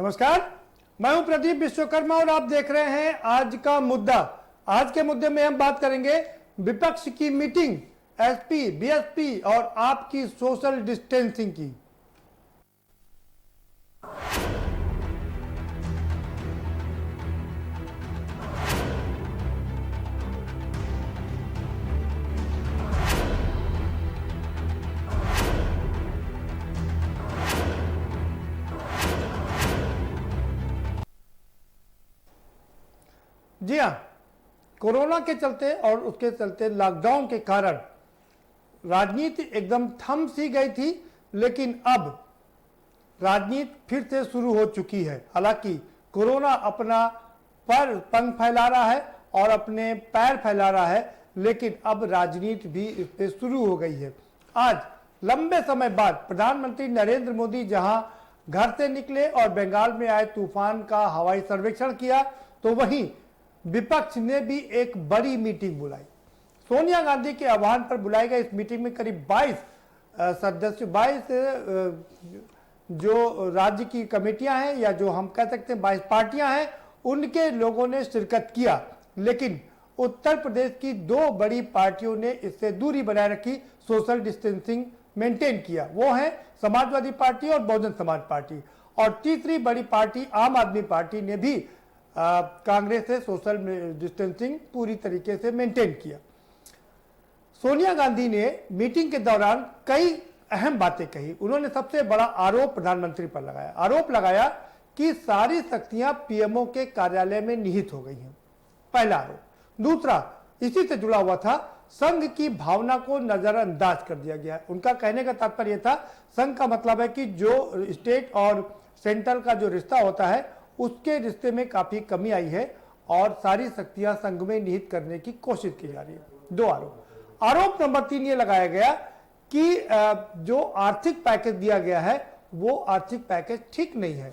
नमस्कार, मैं हूं प्रदीप विश्वकर्मा और आप देख रहे हैं आज का मुद्दा। आज के मुद्दे में हम बात करेंगे विपक्ष की मीटिंग, एसपी, बीएसपी और आपकी सोशल डिस्टेंसिंग की। जी हाँ, कोरोना के चलते और उसके चलते लॉकडाउन के कारण राजनीति एकदम थम सी गई थी, लेकिन अब राजनीति फिर से शुरू हो चुकी है। हालांकि कोरोना अपना पंख फैला रहा है और अपने पैर फैला रहा है, लेकिन अब राजनीति भी इस पे शुरू हो गई है। आज लंबे समय बाद प्रधानमंत्री नरेंद्र मोदी जहां घर से निकले और बंगाल में आए तूफान का हवाई सर्वेक्षण किया, तो वहीं विपक्ष ने भी एक बड़ी मीटिंग बुलाई। सोनिया गांधी के आह्वान पर बुलाई गई इस मीटिंग में करीब 22 सदस्य, 22 जो राज्य की कमेटियां हैं या जो हम कह सकते हैं 22 पार्टियां हैं, उनके लोगों ने शिरकत किया। लेकिन उत्तर प्रदेश की दो बड़ी पार्टियों ने इससे दूरी बनाए रखी, सोशल डिस्टेंसिंग मेंटेन किया। वो है समाजवादी पार्टी और बहुजन समाज पार्टी। और तीसरी बड़ी पार्टी आम आदमी पार्टी ने भी कांग्रेस से सोशल डिस्टेंसिंग पूरी तरीके से मेंटेन किया। सोनिया गांधी ने मीटिंग के दौरान कई अहम बातें कही। उन्होंने सबसे बड़ा आरोप प्रधानमंत्री पर लगाया। आरोप लगाया कि सारी शक्तियां पीएमओ के कार्यालय में निहित हो गई हैं, पहला आरोप। दूसरा, इसी से जुड़ा हुआ था, संघ की भावना को नजरअंदाज कर दिया गया। उनका कहने का तात्पर्य था, संघ का मतलब है कि जो स्टेट और सेंट्रल का जो रिश्ता होता है उसके रिश्ते में काफी कमी आई है और सारी शक्तियां संघ में निहित करने की कोशिश की जा रही है। दो आरोप। आरोप नंबर 3 ये लगाया गया कि जो आर्थिक पैकेज दिया गया है वो आर्थिक पैकेज ठीक नहीं है।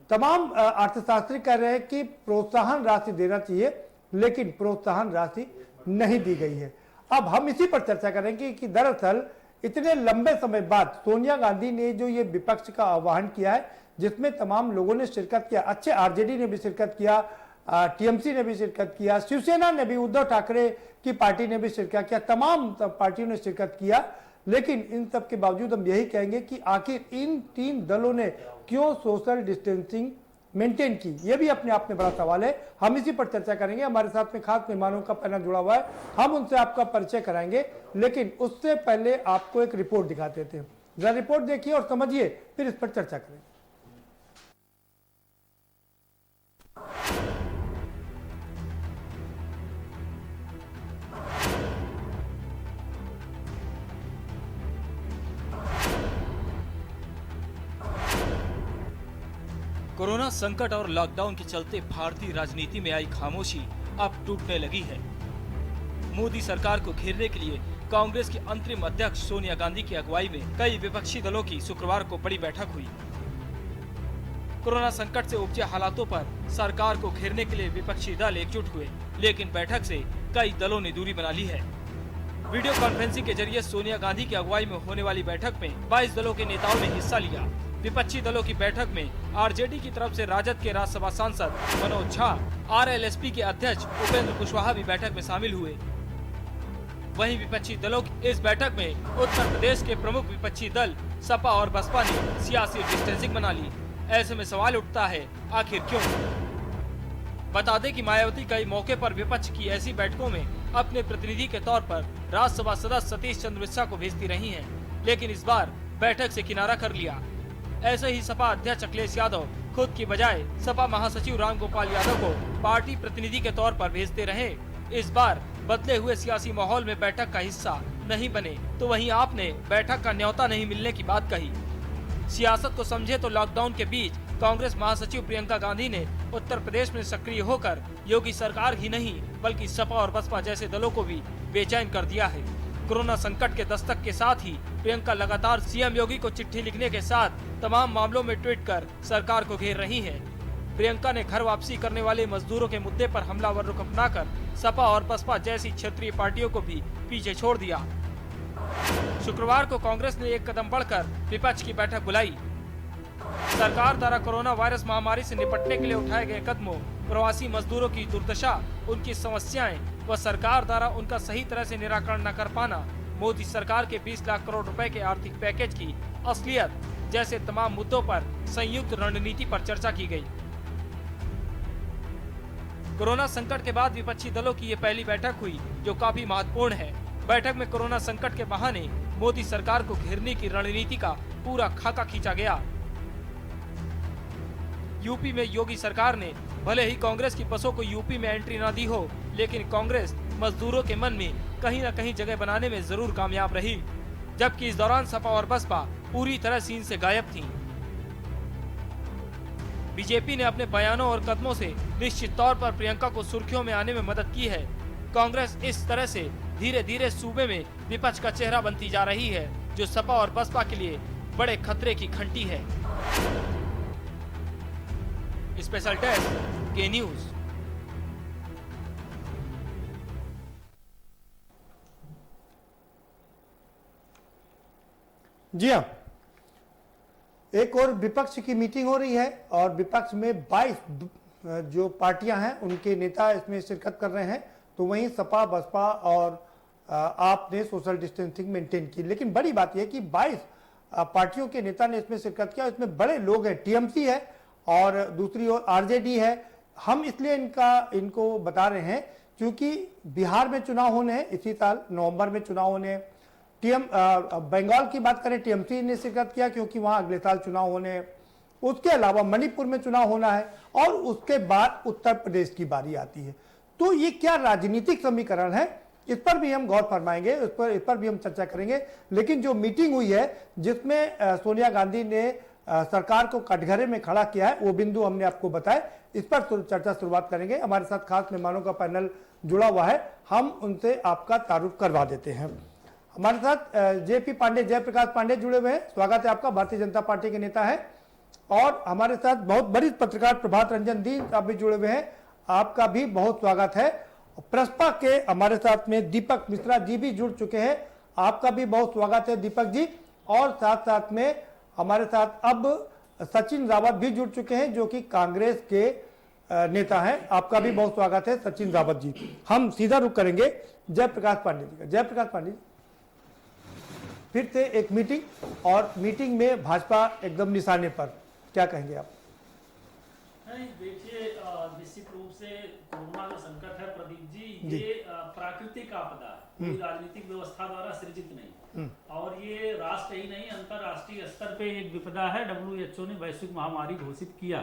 तमाम अर्थशास्त्री कह रहे हैं कि प्रोत्साहन राशि देना चाहिए, लेकिन प्रोत्साहन राशि नहीं दी गई है। अब हम इसी पर चर्चा करेंगे कि दरअसल इतने लंबे समय बाद सोनिया गांधी ने जो ये विपक्ष का आह्वान किया है, जिसमें तमाम लोगों ने शिरकत किया, अच्छे आरजेडी ने भी शिरकत किया, टीएमसी ने भी शिरकत किया, शिवसेना ने भी, उद्धव ठाकरे की पार्टी ने भी शिरकत किया, तमाम पार्टियों ने शिरकत किया। लेकिन इन सब के बावजूद हम यही कहेंगे कि आखिर इन तीन दलों ने क्यों सोशल डिस्टेंसिंग मेंटेन की, यह भी अपने आप में बड़ा सवाल है। हम इसी पर चर्चा करेंगे। हमारे साथ में खास मेहमानों का पैनल जुड़ा हुआ है, हम उनसे आपका परिचय कराएंगे, लेकिन उससे पहले आपको एक रिपोर्ट दिखा देते हैं। जरा रिपोर्ट देखिए और समझिए, फिर इस पर चर्चा करें। कोरोना संकट और लॉकडाउन के चलते भारतीय राजनीति में आई खामोशी अब टूटने लगी है। मोदी सरकार को घेरने के लिए कांग्रेस की अंतरिम अध्यक्ष सोनिया गांधी की अगुवाई में कई विपक्षी दलों की शुक्रवार को बड़ी बैठक हुई। कोरोना संकट से उपजे हालातों पर सरकार को घेरने के लिए विपक्षी दल एकजुट हुए, लेकिन बैठक से कई दलों ने दूरी बना ली है। वीडियो कॉन्फ्रेंसिंग के जरिए सोनिया गांधी की अगुवाई में होने वाली बैठक में 22 दलों के नेताओं ने हिस्सा लिया। विपक्षी दलों की बैठक में आरजेडी की तरफ से राजद के राज्यसभा सांसद मनोज झा, आरएलएसपी के अध्यक्ष उपेंद्र कुशवाहा भी बैठक में शामिल हुए। वहीं विपक्षी दलों की इस बैठक में उत्तर प्रदेश के प्रमुख विपक्षी दल सपा और बसपा ने सियासी डिस्टेंसिंग बना ली। ऐसे में सवाल उठता है, आखिर क्यों? बता दें कि मायावती कई मौके पर विपक्ष की ऐसी बैठकों में अपने प्रतिनिधि के तौर पर राज्यसभा सदस्य सतीश चंद्र मिश्रा को भेजती रही हैं, लेकिन इस बार बैठक से किनारा कर लिया। ऐसे ही सपा अध्यक्ष अखिलेश यादव खुद की बजाय सपा महासचिव रामगोपाल यादव को पार्टी प्रतिनिधि के तौर पर भेजते रहे। इस बार बदले हुए सियासी माहौल में बैठक का हिस्सा नहीं बने, तो वहीं आपने बैठक का न्योता नहीं मिलने की बात कही। सियासत को समझे तो लॉकडाउन के बीच कांग्रेस महासचिव प्रियंका गांधी ने उत्तर प्रदेश में सक्रिय होकर योगी सरकार ही नहीं बल्कि सपा और बसपा जैसे दलों को भी बेचैन कर दिया है। कोरोना संकट के दस्तक के साथ ही प्रियंका लगातार सीएम योगी को चिट्ठी लिखने के साथ तमाम मामलों में ट्वीट कर सरकार को घेर रही हैं। प्रियंका ने घर वापसी करने वाले मजदूरों के मुद्दे पर हमलावर रुख अपनाकर सपा और बसपा जैसी क्षेत्रीय पार्टियों को भी पीछे छोड़ दिया। शुक्रवार को कांग्रेस ने एक कदम बढ़कर विपक्ष की बैठक बुलाई। सरकार द्वारा कोरोना वायरस महामारी से निपटने के लिए उठाए गए कदमों, प्रवासी मजदूरों की दुर्दशा, उनकी समस्याएं व सरकार द्वारा उनका सही तरह से निराकरण न कर पाना, मोदी सरकार के 20 लाख करोड़ रुपए के आर्थिक पैकेज की असलियत जैसे तमाम मुद्दों पर संयुक्त रणनीति पर चर्चा की गई। कोरोना संकट के बाद विपक्षी दलों की ये पहली बैठक हुई जो काफी महत्वपूर्ण है। बैठक में कोरोना संकट के बहाने मोदी सरकार को घेरने की रणनीति का पूरा खाका खींचा गया। यूपी में योगी सरकार ने भले ही कांग्रेस की बसों को यूपी में एंट्री न दी हो, लेकिन कांग्रेस मजदूरों के मन में कहीं न कहीं जगह बनाने में जरूर कामयाब रही, जबकि इस दौरान सपा और बसपा पूरी तरह सीन से गायब थीं। बीजेपी ने अपने बयानों और कदमों से निश्चित तौर पर प्रियंका को सुर्खियों में आने में मदद की है। कांग्रेस इस तरह से धीरे धीरे सूबे में विपक्ष का चेहरा बनती जा रही है, जो सपा और बसपा के लिए बड़े खतरे की घंटी है। स्पेशल डेस्क के न्यूज। जी हाँ, एक और विपक्ष की मीटिंग हो रही है और विपक्ष में 22 जो पार्टियां हैं उनके नेता इसमें शिरकत कर रहे हैं। तो वहीं सपा, बसपा और आप ने सोशल डिस्टेंसिंग मेंटेन की, लेकिन बड़ी बात यह कि 22 पार्टियों के नेता ने इसमें शिरकत किया। इसमें बड़े लोग हैं, टीएमसी है और दूसरी ओर आरजेडी है। हम इसलिए इनको बता रहे हैं क्योंकि बिहार में चुनाव होने हैं, इसी साल नवंबर में चुनाव होने हैं। बंगाल की बात करें, टीएमसी ने शिरकत किया क्योंकि वहां अगले साल चुनाव होने हैं। उसके अलावा मणिपुर में चुनाव होना है और उसके बाद उत्तर प्रदेश की बारी आती है। तो ये क्या राजनीतिक समीकरण है, इस पर भी हम गौर फरमाएंगे, इस पर भी हम चर्चा करेंगे। लेकिन जो मीटिंग हुई है जिसमें सोनिया गांधी ने सरकार को कटघरे में खड़ा किया है, वो बिंदु हमने आपको बताया, इस पर चर्चा शुरुआत करेंगे। हमारे साथ खास मेहमानों का पैनल जुड़ा हुआ है, हम उनसे आपका तारुफ करवा देते हैं। हमारे साथ जेपी पांडे, जयप्रकाश पांडे जुड़े हुए हैं, स्वागत है आपका, भारतीय जनता पार्टी के नेता है। और हमारे साथ बहुत वरिष्ठ पत्रकार प्रभात रंजन दी आप भी जुड़े हुए हैं, आपका भी बहुत स्वागत है। प्रसपा के हमारे साथ में दीपक मिश्रा जी भी जुड़ चुके हैं, आपका भी बहुत स्वागत है दीपक जी। और साथ साथ में हमारे साथ अब सचिन रावत भी जुड़ चुके हैं जो कि कांग्रेस के नेता हैं, आपका भी बहुत स्वागत है सचिन रावत जी। हम सीधा रुख करेंगे जयप्रकाश पांडे जी का। जयप्रकाश पांडे जी, फिर से एक मीटिंग और मीटिंग में भाजपा एकदम निशाने पर, क्या कहेंगे आप? नहीं, देखिए निश्चित रूप से कोरोना जो संकट है प्रदीप जी, ये प्राकृतिक आपदा है, कोई राजनीतिक व्यवस्था द्वारा सृजित नहीं। और ये राष्ट्र ही नहीं, अंतरराष्ट्रीय स्तर पे एक विपदा है। WHO ने वैश्विक महामारी घोषित किया।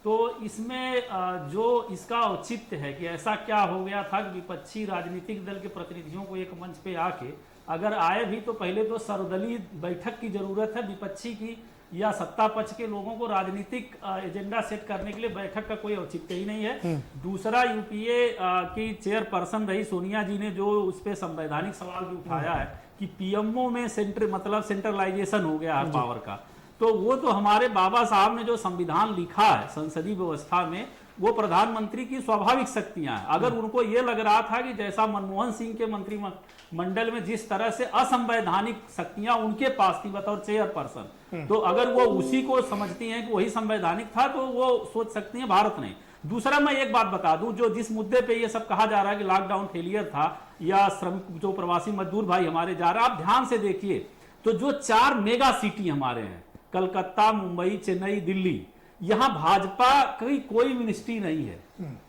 तो इसमें जो इसका औचित्य है कि ऐसा क्या हो गया था कि विपक्षी राजनीतिक दल के प्रतिनिधियों को एक मंच पे आके, अगर आए भी तो पहले तो सर्वदलीय बैठक की जरूरत है विपक्षी की, या सत्ता पक्ष के लोगों को राजनीतिक एजेंडा सेट करने के लिए बैठक का कोई औचित्य ही नहीं है। दूसरा, यूपीए की चेयरपर्सन रही सोनिया जी ने जो उस पर संवैधानिक सवाल भी उठाया है कि पीएमओ में सेंट्रलाइजेशन हो गया है पावर का, तो वो तो हमारे बाबा साहब ने जो संविधान लिखा है संसदीय व्यवस्था में, वो प्रधानमंत्री की स्वाभाविक शक्तियां हैं। अगर उनको ये लग रहा था कि जैसा मनमोहन सिंह के मंत्रिमंडल में जिस तरह से असंवैधानिक शक्तियां उनके पास थी बतौर चेयरपर्सन, तो अगर वो उसी को समझती हैं कि वही संवैधानिक था तो वो सोच सकती हैं, भारत नहीं। दूसरा, मैं एक बात बता दूं, जो जिस मुद्दे पे ये सब कहा जा रहा है कि लॉकडाउन फेलियर था या श्रमिक जो प्रवासी मजदूर भाई हमारे जा रहे हैं, आप ध्यान से देखिए तो जो 4 मेगा सिटी हमारे हैं, कलकत्ता, मुंबई, चेन्नई, दिल्ली, यहां भाजपा की कोई मिनिस्ट्री नहीं है,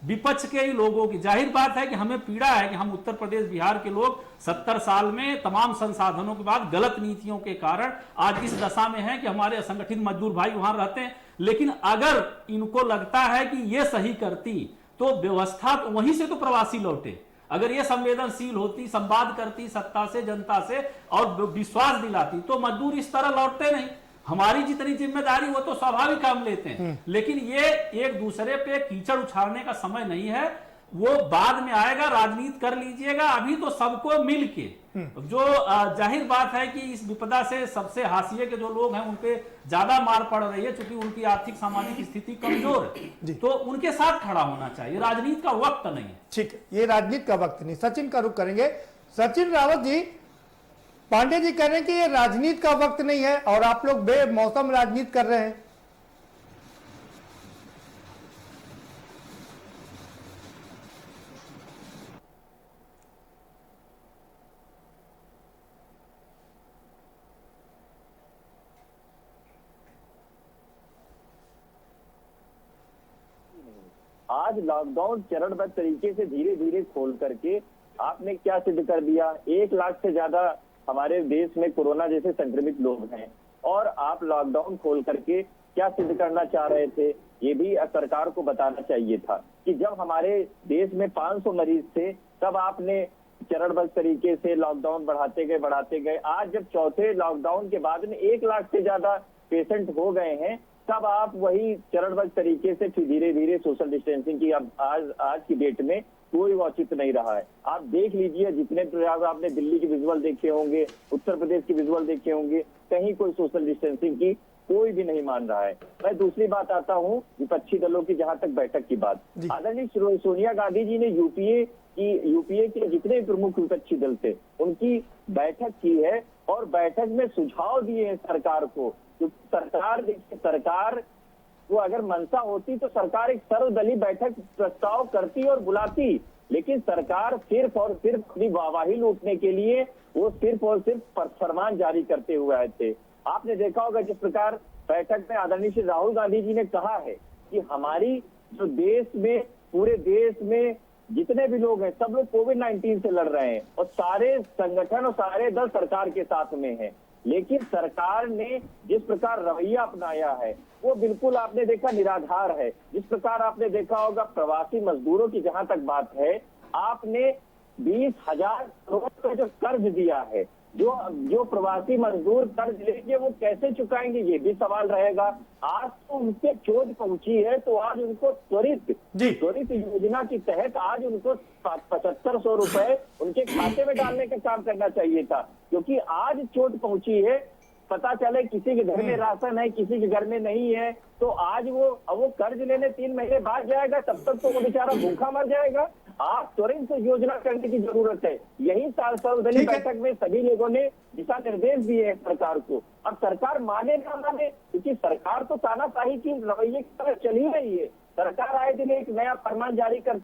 विपक्ष के ही लोगों की। जाहिर बात है कि हमें पीड़ा है कि हम उत्तर प्रदेश, बिहार के लोग 70 साल में तमाम संसाधनों के बाद गलत नीतियों के कारण आज इस दशा में है कि हमारे असंगठित मजदूर भाई वहां रहते हैं। लेकिन अगर इनको लगता है कि ये सही करती तो व्यवस्था वहीं से तो प्रवासी लौटे। अगर ये संवेदनशील होती, संवाद करती सत्ता से, जनता से और विश्वास दिलाती, तो मजदूर इस तरह लौटते नहीं। हमारी जितनी जिम्मेदारी वो तो स्वाभाविक हम लेते हैं, लेकिन ये एक दूसरे पे कीचड़ उछालने का समय नहीं है, वो बाद में आएगा। राजनीति कर लीजिएगा, अभी तो सबको मिल के जो जाहिर बात है कि इस विपदा से सबसे हाशिए के जो लोग हैं उन पे ज्यादा मार पड़ रही है, क्योंकि उनकी आर्थिक सामाजिक स्थिति कमजोर है, तो उनके साथ खड़ा होना चाहिए। राजनीति का वक्त नहीं है। ठीक है, ये राजनीति का वक्त नहीं। सचिन का रुख करेंगे। सचिन रावत जी, पांडे जी कह रहे हैं कि ये राजनीति का वक्त नहीं है और आप लोग बेमौसम राजनीति कर रहे हैं, आज लॉकडाउन चरणबद्ध तरीके से धीरे धीरे खोल करके आपने क्या सिद्ध कर दिया? 1 लाख से ज्यादा हमारे देश में कोरोना जैसे संक्रमित लोग हैं, और आप लॉकडाउन खोल करके क्या सिद्ध करना चाह रहे थे? ये भी सरकार को बताना चाहिए था कि जब हमारे देश में 500 मरीज थे तब आपने चरणबद्ध तरीके से लॉकडाउन बढ़ाते गए। आज जब चौथे लॉकडाउन के बाद में 1 लाख से ज्यादा पेशेंट हो गए हैं, तब आप वही चरणबद्ध तरीके से फिर धीरे धीरे सोशल डिस्टेंसिंग की अब आज की डेट में कोई औचित्य नहीं रहा है। आप देख लीजिए, जितने प्रयास आपने दिल्ली के विजुअल देखे होंगे, उत्तर प्रदेश के विजुअल देखे होंगे, कहीं कोई सोशल डिस्टेंसिंग की कोई भी नहीं मान रहा है। मैं दूसरी बात आता हूँ विपक्षी दलों की, जहां तक बैठक की बात, आदरणीय सोनिया गांधी जी ने यूपीए के जितने प्रमुख विपक्षी दल थे उनकी बैठक की है, और बैठक में सुझाव दिए हैं सरकार को। सरकार को अगर मंशा होती तो सरकार एक सर्वदलीय बैठक प्रस्ताव करती और बुलाती, लेकिन सरकार सिर्फ और सिर्फ अपनी वाहवाही लूटने के लिए वो सिर्फ और सिर्फ फरमान जारी करते हुए आए थे। आपने देखा होगा जिस प्रकार बैठक में आदरणीय श्री राहुल गांधी जी ने कहा है कि हमारी जो देश में, पूरे देश में जितने भी लोग हैं सब लोग कोविड-19 से लड़ रहे हैं, और सारे संगठन और सारे दल सरकार के साथ में हैं, लेकिन सरकार ने जिस प्रकार रवैया अपनाया है वो बिल्कुल आपने देखा निराधार है। जिस प्रकार आपने देखा होगा प्रवासी मजदूरों की जहां तक बात है, आपने 20,000 करोड़ का जो कर्ज दिया है, जो प्रवासी मजदूर कर्ज लेंगे वो कैसे चुकाएंगे, ये भी सवाल रहेगा। आज तो उनके चोट पहुंची है, तो आज उनको त्वरित योजना के तहत आज उनको 7500 रुपए उनके खाते में डालने का काम करना चाहिए था, क्योंकि आज चोट पहुंची है। पता चले किसी के घर में राशन है, किसी के घर में नहीं है, तो आज वो कर्ज लेने 3 महीने बाद जाएगा, तब तक तो वो बेचारा भूखा मर जाएगा। आप तुरंत से योजना करने की जरूरत है। यही सर्वदलीय बैठक में सभी लोगों ने दिशा निर्देश दिए हैं सरकार को। अब सरकार माने ना माने, क्योंकि सरकार तो तानाशाही की रवैये की तरह चल ही रही है। सरकार आए दिन एक नया फरमान जारी कर,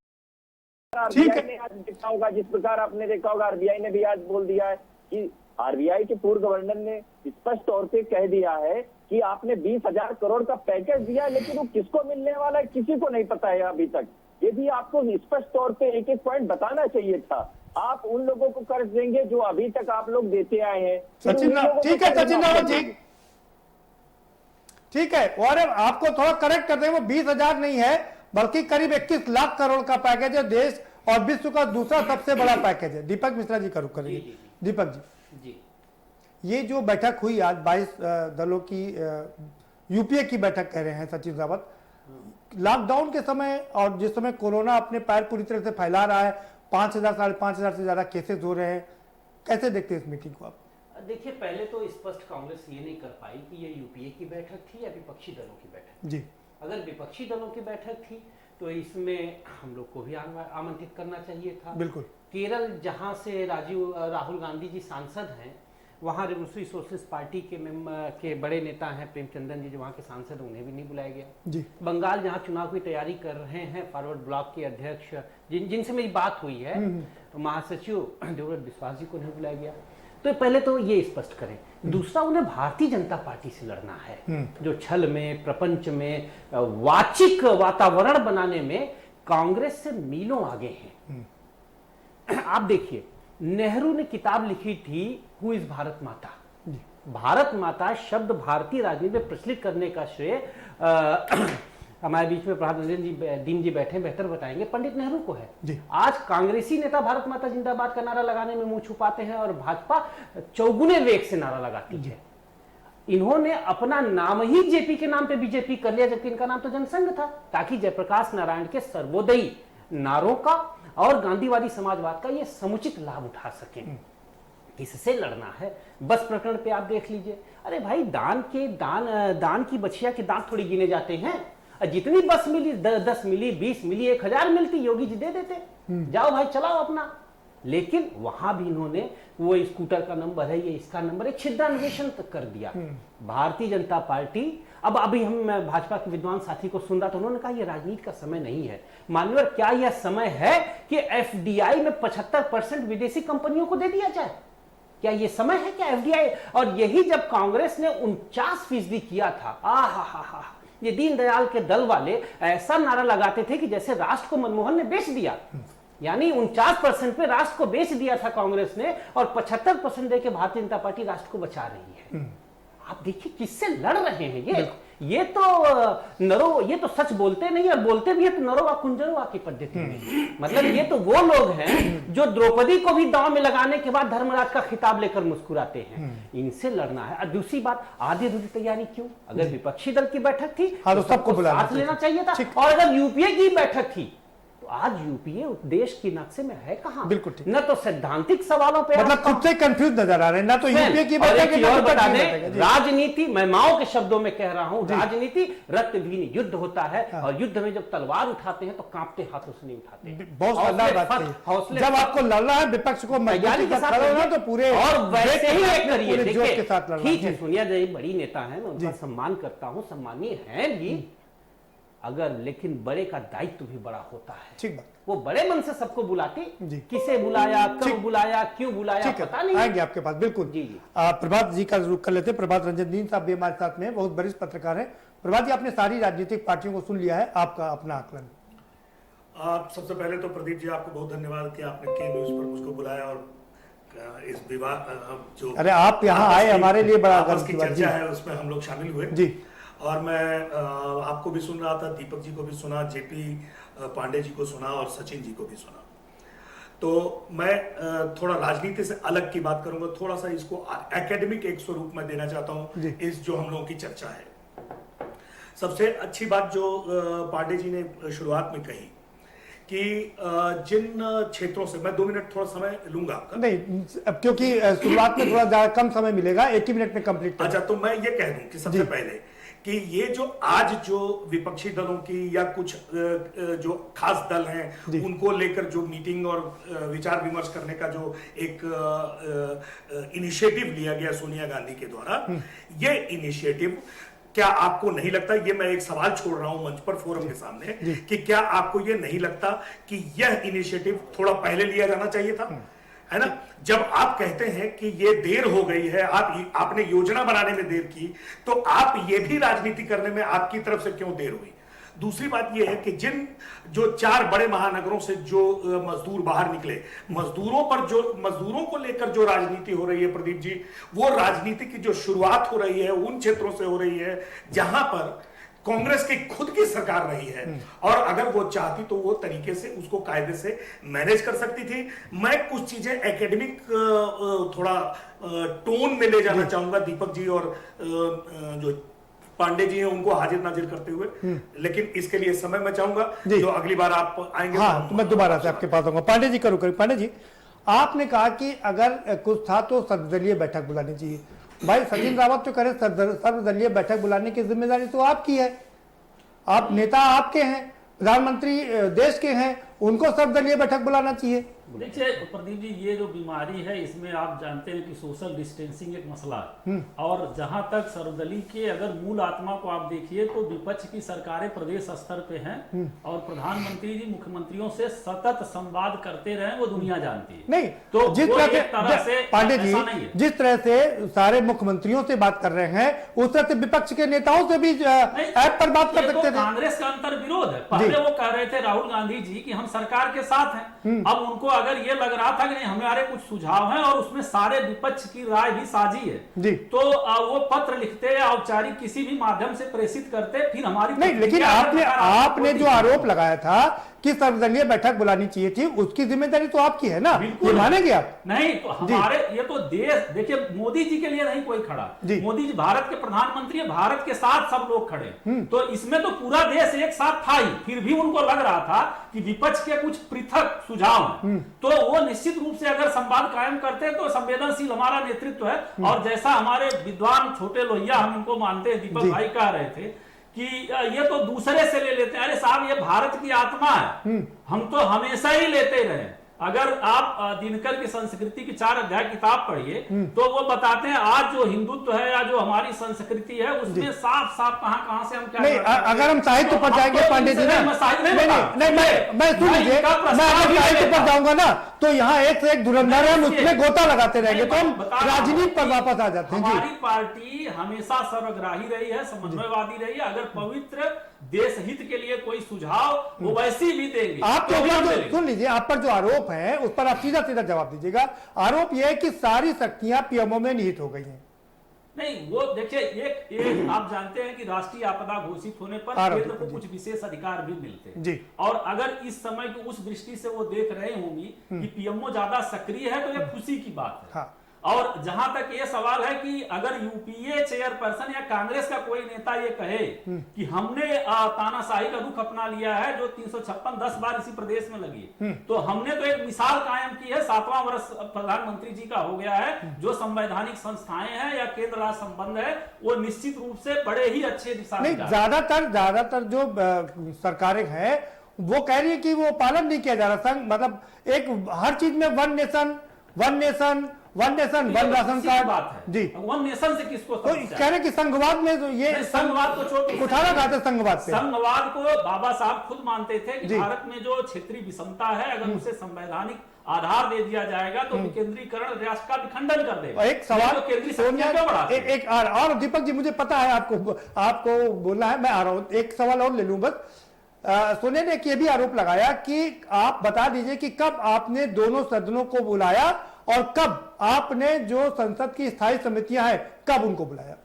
आरबीआई ने आज देखा होगा, जिस प्रकार आपने देखा होगा आरबीआई ने भी आज बोल दिया है कि आरबीआई के पूर्व गवर्नर ने स्पष्ट तौर पे कह दिया है कि आपने 20,000 करोड़ का पैकेज दिया, लेकिन वो किसको मिलने वाला है किसी को नहीं पता है अभी तक। ये भी आपको स्पष्ट तौर पे एक एक पॉइंट बताना चाहिए था। आप उन लोगों को कर्ज देंगे जो अभी तक आप लोग देते आए हैं। ठीक है सचिन रावत जी, ठीक है, और आपको थोड़ा करेक्ट कर दें, वो 20,000 नहीं है बल्कि करीब 21 लाख करोड़ का पैकेज है। देश और विश्व का दूसरा सबसे बड़ा पैकेज है। दीपक मिश्रा जी करेंगे। दीपक जी, ये जो बैठक हुई आज 22 दलों की यूपीए की बैठक कह रहे हैं सचिन रावत, लॉकडाउन के समय और जिस समय कोरोना अपने पैर पूरी तरह से फैला रहा है, 5,000 साढ़े 5,000 से ज्यादा केसेस हो रहे हैं, कैसे देखते हैं इस मीटिंग को आप? देखिए, पहले तो स्पष्ट कांग्रेस ये नहीं कर पाई कि ये यूपीए की बैठक थी या विपक्षी दलों की बैठक जी। अगर विपक्षी दलों की बैठक थी तो इसमें हम लोग को भी आमंत्रित करना चाहिए था। बिल्कुल। केरल, जहां से राहुल गांधी जी सांसद हैं, वहाँ रिवोल्यूशनरी सोशलिस्ट पार्टी के बड़े नेता हैं प्रेमचंदन जी, जो वहाँ के सांसद हैं, उन्हें भी नहीं बुलाया गया जी। बंगाल, जहाँ चुनाव की तैयारी कर रहे हैं फॉरवर्ड ब्लॉक के अध्यक्ष जिनसे मेरी बात हुई है, तो महासचिव देवव्रत बिस्वास जी को नहीं बुलाया गया। तो पहले तो ये स्पष्ट करें। दूसरा, उन्हें भारतीय जनता पार्टी से लड़ना है, जो छल में, प्रपंच में, वाचिक वातावरण बनाने में कांग्रेस से मीलों आगे हैं। आप देखिए, नेहरू ने किताब लिखी थी हु इज भारत माता। भारत माता शब्द भारतीय राजनीति में प्रचलित करने का श्रेय हमारे बीच में प्रहलाद दीन जी बैठे, बेहतर बताएंगे, पंडित नेहरू को है। आज कांग्रेसी नेता भारत माता जिंदाबाद का नारा लगाने में मुंह छुपाते हैं और भाजपा चौगुने वेग से नारा लगाती है। इन्होंने अपना नाम ही जेपी के नाम पे बीजेपी कर लिया, जबकि इनका नाम तो जनसंघ था, ताकि जयप्रकाश नारायण के सर्वोदयी नारों का और गांधीवादी समाजवाद का ये समुचित लाभ उठा सकें। इससे लड़ना है। बस प्रकरण पे आप देख लीजिए, अरे भाई, दान की बछिया के दांत थोड़ी गिने जाते हैं। जितनी बस मिली, 10 मिली, 20 मिली, 1000 मिलती, योगी जी दे देते, जाओ भाई चलाओ अपना। लेकिन वहां भी इन्होंने वो स्कूटर का नंबर है, ये इसका नंबर है, छिद्रान्वेषण तक कर दिया। भारतीय जनता पार्टी, अब अभी हम भाजपा के विद्वान साथी को सुन रहा था, उन्होंने कहा ये राजनीति का समय नहीं है। मान्यवर, क्या यह समय है कि एफडीआई में 75% विदेशी कंपनियों को दे दिया जाए? क्या ये समय है क्या एफडीआई? और यही जब कांग्रेस ने 49% किया था, ये दीनदयाल के दल वाले ऐसा नारा लगाते थे कि जैसे राष्ट्र को मनमोहन ने बेच दिया, यानी 49% पे राष्ट्र को बेच दिया था कांग्रेस ने, और 75% देके भारतीय जनता पार्टी राष्ट्र को बचा रही है। आप देखिए किससे लड़ रहे हैं ये तो सच बोलते नहीं, और बोलते भी है तो नरोवा कुंजरोवा की पद्धति में। मतलब ये तो वो लोग हैं जो द्रौपदी को भी दांव में लगाने के बाद धर्मराज का खिताब लेकर मुस्कुराते हैं। इनसे लड़ना है। और दूसरी बात, आधी अधूरी तैयारी क्यों? अगर विपक्षी दल की बैठक थी तो सबको साथ लेना चाहिए था, और अगर यूपीए की बैठक थी तो आज यूपीए देश की नक्शे में है कहां? बिल्कुल न तो सैद्धांतिक सवालों पे, मतलब खुद से कंफ्यूज नजर आ रहे हैं, ना तो यूपीए की बैठक है, और बता दें, राजनीति, मैं माओ के शब्दों में कह रहा हूं, राजनीति रक्तहीन युद्ध होता है, और युद्ध में जब तलवार उठाते हैं तो कांपते हाथों से नहीं उठाते। बहुत शानदार बात कही। जब आपको लड़ना है विपक्ष को मजबूती के साथ लड़ना, तो पूरे और वैसे ही एक करिए। जोश के साथ लड़ना। ठीक है, सोनिया जी बड़ी नेता है, मैं उनका सम्मान करता हूं, सम्मानीय है भी, अगर लेकिन बड़े का दायित्व भी बड़ा होता है। ठीक बात। वो बड़े मन से सबको बुलाती, किसे बुलाया, कब बुलाया, क्यों बुलाया, पता नहीं। आएंगे आपके पास, बिल्कुल। जी। प्रभात जी का रुख कर लेते हैं। प्रभात रंजन दीन साहब भी हमारे साथ में, बहुत वरिष्ठ पत्रकार हैं। प्रभात जी, आपने सारी राजनीतिक पार्टियों को सुन लिया है, आपका अपना आकलन। सबसे पहले तो प्रदीप जी आपको बहुत धन्यवाद कि आपने के न्यूज पर मुझको बुलाया, और इस विवाद जो अरे आप यहाँ आए, हमारे लिए बड़ा गर्व की चर्चा है उसमें हम लोग शामिल हुए जी। और मैं आपको भी सुन रहा था, दीपक जी को भी सुना, जेपी पांडे जी को सुना, और सचिन जी को भी सुना। तो मैं थोड़ा राजनीति से अलग की बात करूंगा, थोड़ा सा इसको एकेडमिक एक स्वरूप में देना चाहता हूं इस जो हम लोगों की चर्चा है। सबसे अच्छी बात जो पांडे जी ने शुरुआत में कही कि जिन क्षेत्रों से, मैं 2 मिनट थोड़ा समय लूंगा आपका। नहीं, अब क्योंकि शुरुआत में थोड़ा ज्यादा कम समय मिलेगा, 1 ही मिनट में कंप्लीट। अच्छा, तो मैं ये कह दूं कि सबसे पहले कि ये जो आज जो विपक्षी दलों की या कुछ जो खास दल हैं उनको लेकर जो मीटिंग और विचार विमर्श करने का जो एक इनिशिएटिव लिया गया सोनिया गांधी के द्वारा, ये इनिशिएटिव, क्या आपको नहीं लगता, ये मैं एक सवाल छोड़ रहा हूं मंच पर, फोरम के सामने, कि क्या आपको ये नहीं लगता कि यह इनिशिएटिव थोड़ा पहले लिया जाना चाहिए था? है ना? जब आप कहते हैं कि ये देर हो गई है, आपने योजना बनाने में देर की, तो आप ये भी राजनीति करने में आपकी तरफ से क्यों देर हुई? दूसरी बात यह है कि जो 4 बड़े महानगरों से जो मजदूर बाहर निकले, मजदूरों को लेकर जो राजनीति हो रही है प्रदीप जी, वो राजनीति की जो शुरुआत हो रही है उन क्षेत्रों से हो रही है जहां पर कांग्रेस की खुद की सरकार रही है, और अगर वो चाहती तो वो तरीके से उसको कायदे से मैनेज कर सकती थी। मैं कुछ चीजें एकेडमिक थोड़ा टोन में ले जाना चाहूंगा दीपक जी और जो पांडे जी हैं उनको हाजिर नाजिर करते हुए, लेकिन इसके लिए समय मैं चाहूंगा जो अगली बार आप आएंगे। हाँ, तो मैं दोबारा से आपके पास आऊंगा। पांडे जी करो। पांडे जी, आपने कहा कि अगर कुछ था तो सर्वदलीय बैठक बुलानी चाहिए। भाई सचिन रावत तो करें, सर्वदलीय बैठक बुलाने की जिम्मेदारी तो आपकी है, आप नेता आपके हैं, प्रधानमंत्री देश के हैं, उनको सर्वदलीय बैठक बुलाना चाहिए। देखिए प्रदीप जी, ये जो बीमारी है इसमें आप जानते हैं कि सोशल डिस्टेंसिंग एक मसला है, और जहां तक सर्वदलीय के अगर मूल आत्मा को आप देखिए तो विपक्ष की सरकारें प्रदेश स्तर पे हैं, और प्रधानमंत्री जी मुख्यमंत्रियों से सतत संवाद करते रहे, वो दुनिया जानती है। नहीं तो जिस तरह से पांडे जी जिस तरह से सारे मुख्यमंत्रियों से बात कर रहे हैं, उस तरह से विपक्ष के नेताओं से भी ऐप पर बात कर सकते थे। कांग्रेस का अंतर विरोध है। पहले वो कह रहे थे राहुल गांधी जी कि हम सरकार के साथ हैं, अब उनको अगर ये लग रहा था कि नहीं हमारे कुछ सुझाव हैं और उसमें सारे विपक्ष की राय भी साझी है, तो वो पत्र लिखते, औपचारिक किसी भी माध्यम से प्रेषित करते, फिर हमारी नहीं। लेकिन आपने जो आरोप लगाया था कि सर्वदलीय बैठक बुलानी चाहिए थी, उसकी जिम्मेदारी तो आपकी है ना, ये मानेंगे आप? नहीं, तो हमारे ये तो देश, देखिए मोदी जी के लिए नहीं कोई खड़ा, मोदी जी भारत के प्रधानमंत्री है, भारत के साथ सब लोग खड़े, तो इसमें तो पूरा देश एक साथ था ही, फिर भी उनको लग रहा था कि विपक्ष के कुछ पृथक सुझाव हैं, तो वो निश्चित रूप से अगर संवाद कायम करते तो संवेदनशील हमारा नेतृत्व है, और जैसा हमारे विद्वान छोटे लोहिया, हम इनको मानते हैं, दीपक भाई कह रहे थे कि ये तो दूसरे से ले लेते हैं। अरे साहब, ये भारत की आत्मा है, हम तो हमेशा ही लेते रहे। अगर आप दिनकर की संस्कृति की 4 अध्याय किताब पढ़िए तो वो बताते हैं आज जो हिंदुत्व है या जो हमारी संस्कृति है उसमें साफ साफ कहां से हम क्या नहीं, अगर हम साहित्य पर जाएंगे पांडे जी ना, मैं सुन लीजिए, मैं अगर साहित्य पर जाऊंगा ना तो यहाँ एक से एक धुरंधर है, हम उसमें गोता लगाते रहेंगे तो हम राजनीति पर वापस आ जाते हैं। हमारी पार्टी हमेशा सर्वग्राही रही है, समन्वयवादी रही है। अगर पवित्र देश हित के लिए कोई सुझाव वो वैसे भी देंगे। आप सुन लीजिए, आप पर जो आरोप है उस पर आप सीधा सीधा जवाब दीजिएगा। आरोप यह है कि सारी शक्तियां पीएमओ में निहित हो गई हैं। नहीं, वो देखिए एक आप जानते हैं कि राष्ट्रीय आपदा घोषित होने पर केंद्र को कुछ विशेष अधिकार भी मिलते हैं जी। और अगर इस समय की उस दृष्टि से वो देख रहे होंगी कि पीएमओ ज्यादा सक्रिय है तो ये खुशी की बात है। हाँ। और जहां तक ये सवाल है कि अगर यूपीए चेयरपर्सन या कांग्रेस का कोई नेता ये कहे कि हमने तानाशाही का रुख अपना लिया है जो 356 10 बार इसी प्रदेश में लगी, तो हमने तो एक मिसाल कायम की है। 7वां वर्ष प्रधानमंत्री जी का हो गया है। जो संवैधानिक संस्थाएं हैं या केंद्र राज्य संबंध है वो निश्चित रूप से बड़े ही अच्छे दिशा में नहीं, ज्यादातर जो सरकारें हैं वो कह रही है कि वो पालन नहीं किया जा रहा। संघ मतलब एक हर चीज में one nation one ration card बात है जी। वन नेशन से किसको तो कह रहे कि संघवाद में तो ये संघवाद को चोट उठाना चाहते संघवाद से। संघवाद को बाबा साहब खुद मानते थे कि भारत में जो क्षेत्रीय विषमता है अगर उसे संवैधानिक आधार दे दिया जाएगा तो विकेंद्रीकरण राष्ट्र का विखंडन कर देगा। एक सवाल एक और दीपक जी, मुझे पता है आपको बोलना है, मैं आ रहा हूं, एक सवाल और ले लूं बस। सोनिया ने यह भी आरोप लगाया कि आप बता दीजिए कि कब आपने दोनों सदनों को बुलाया और कब आपने जो संसद की स्थायी समितियां हैं कब उनको बुलाया।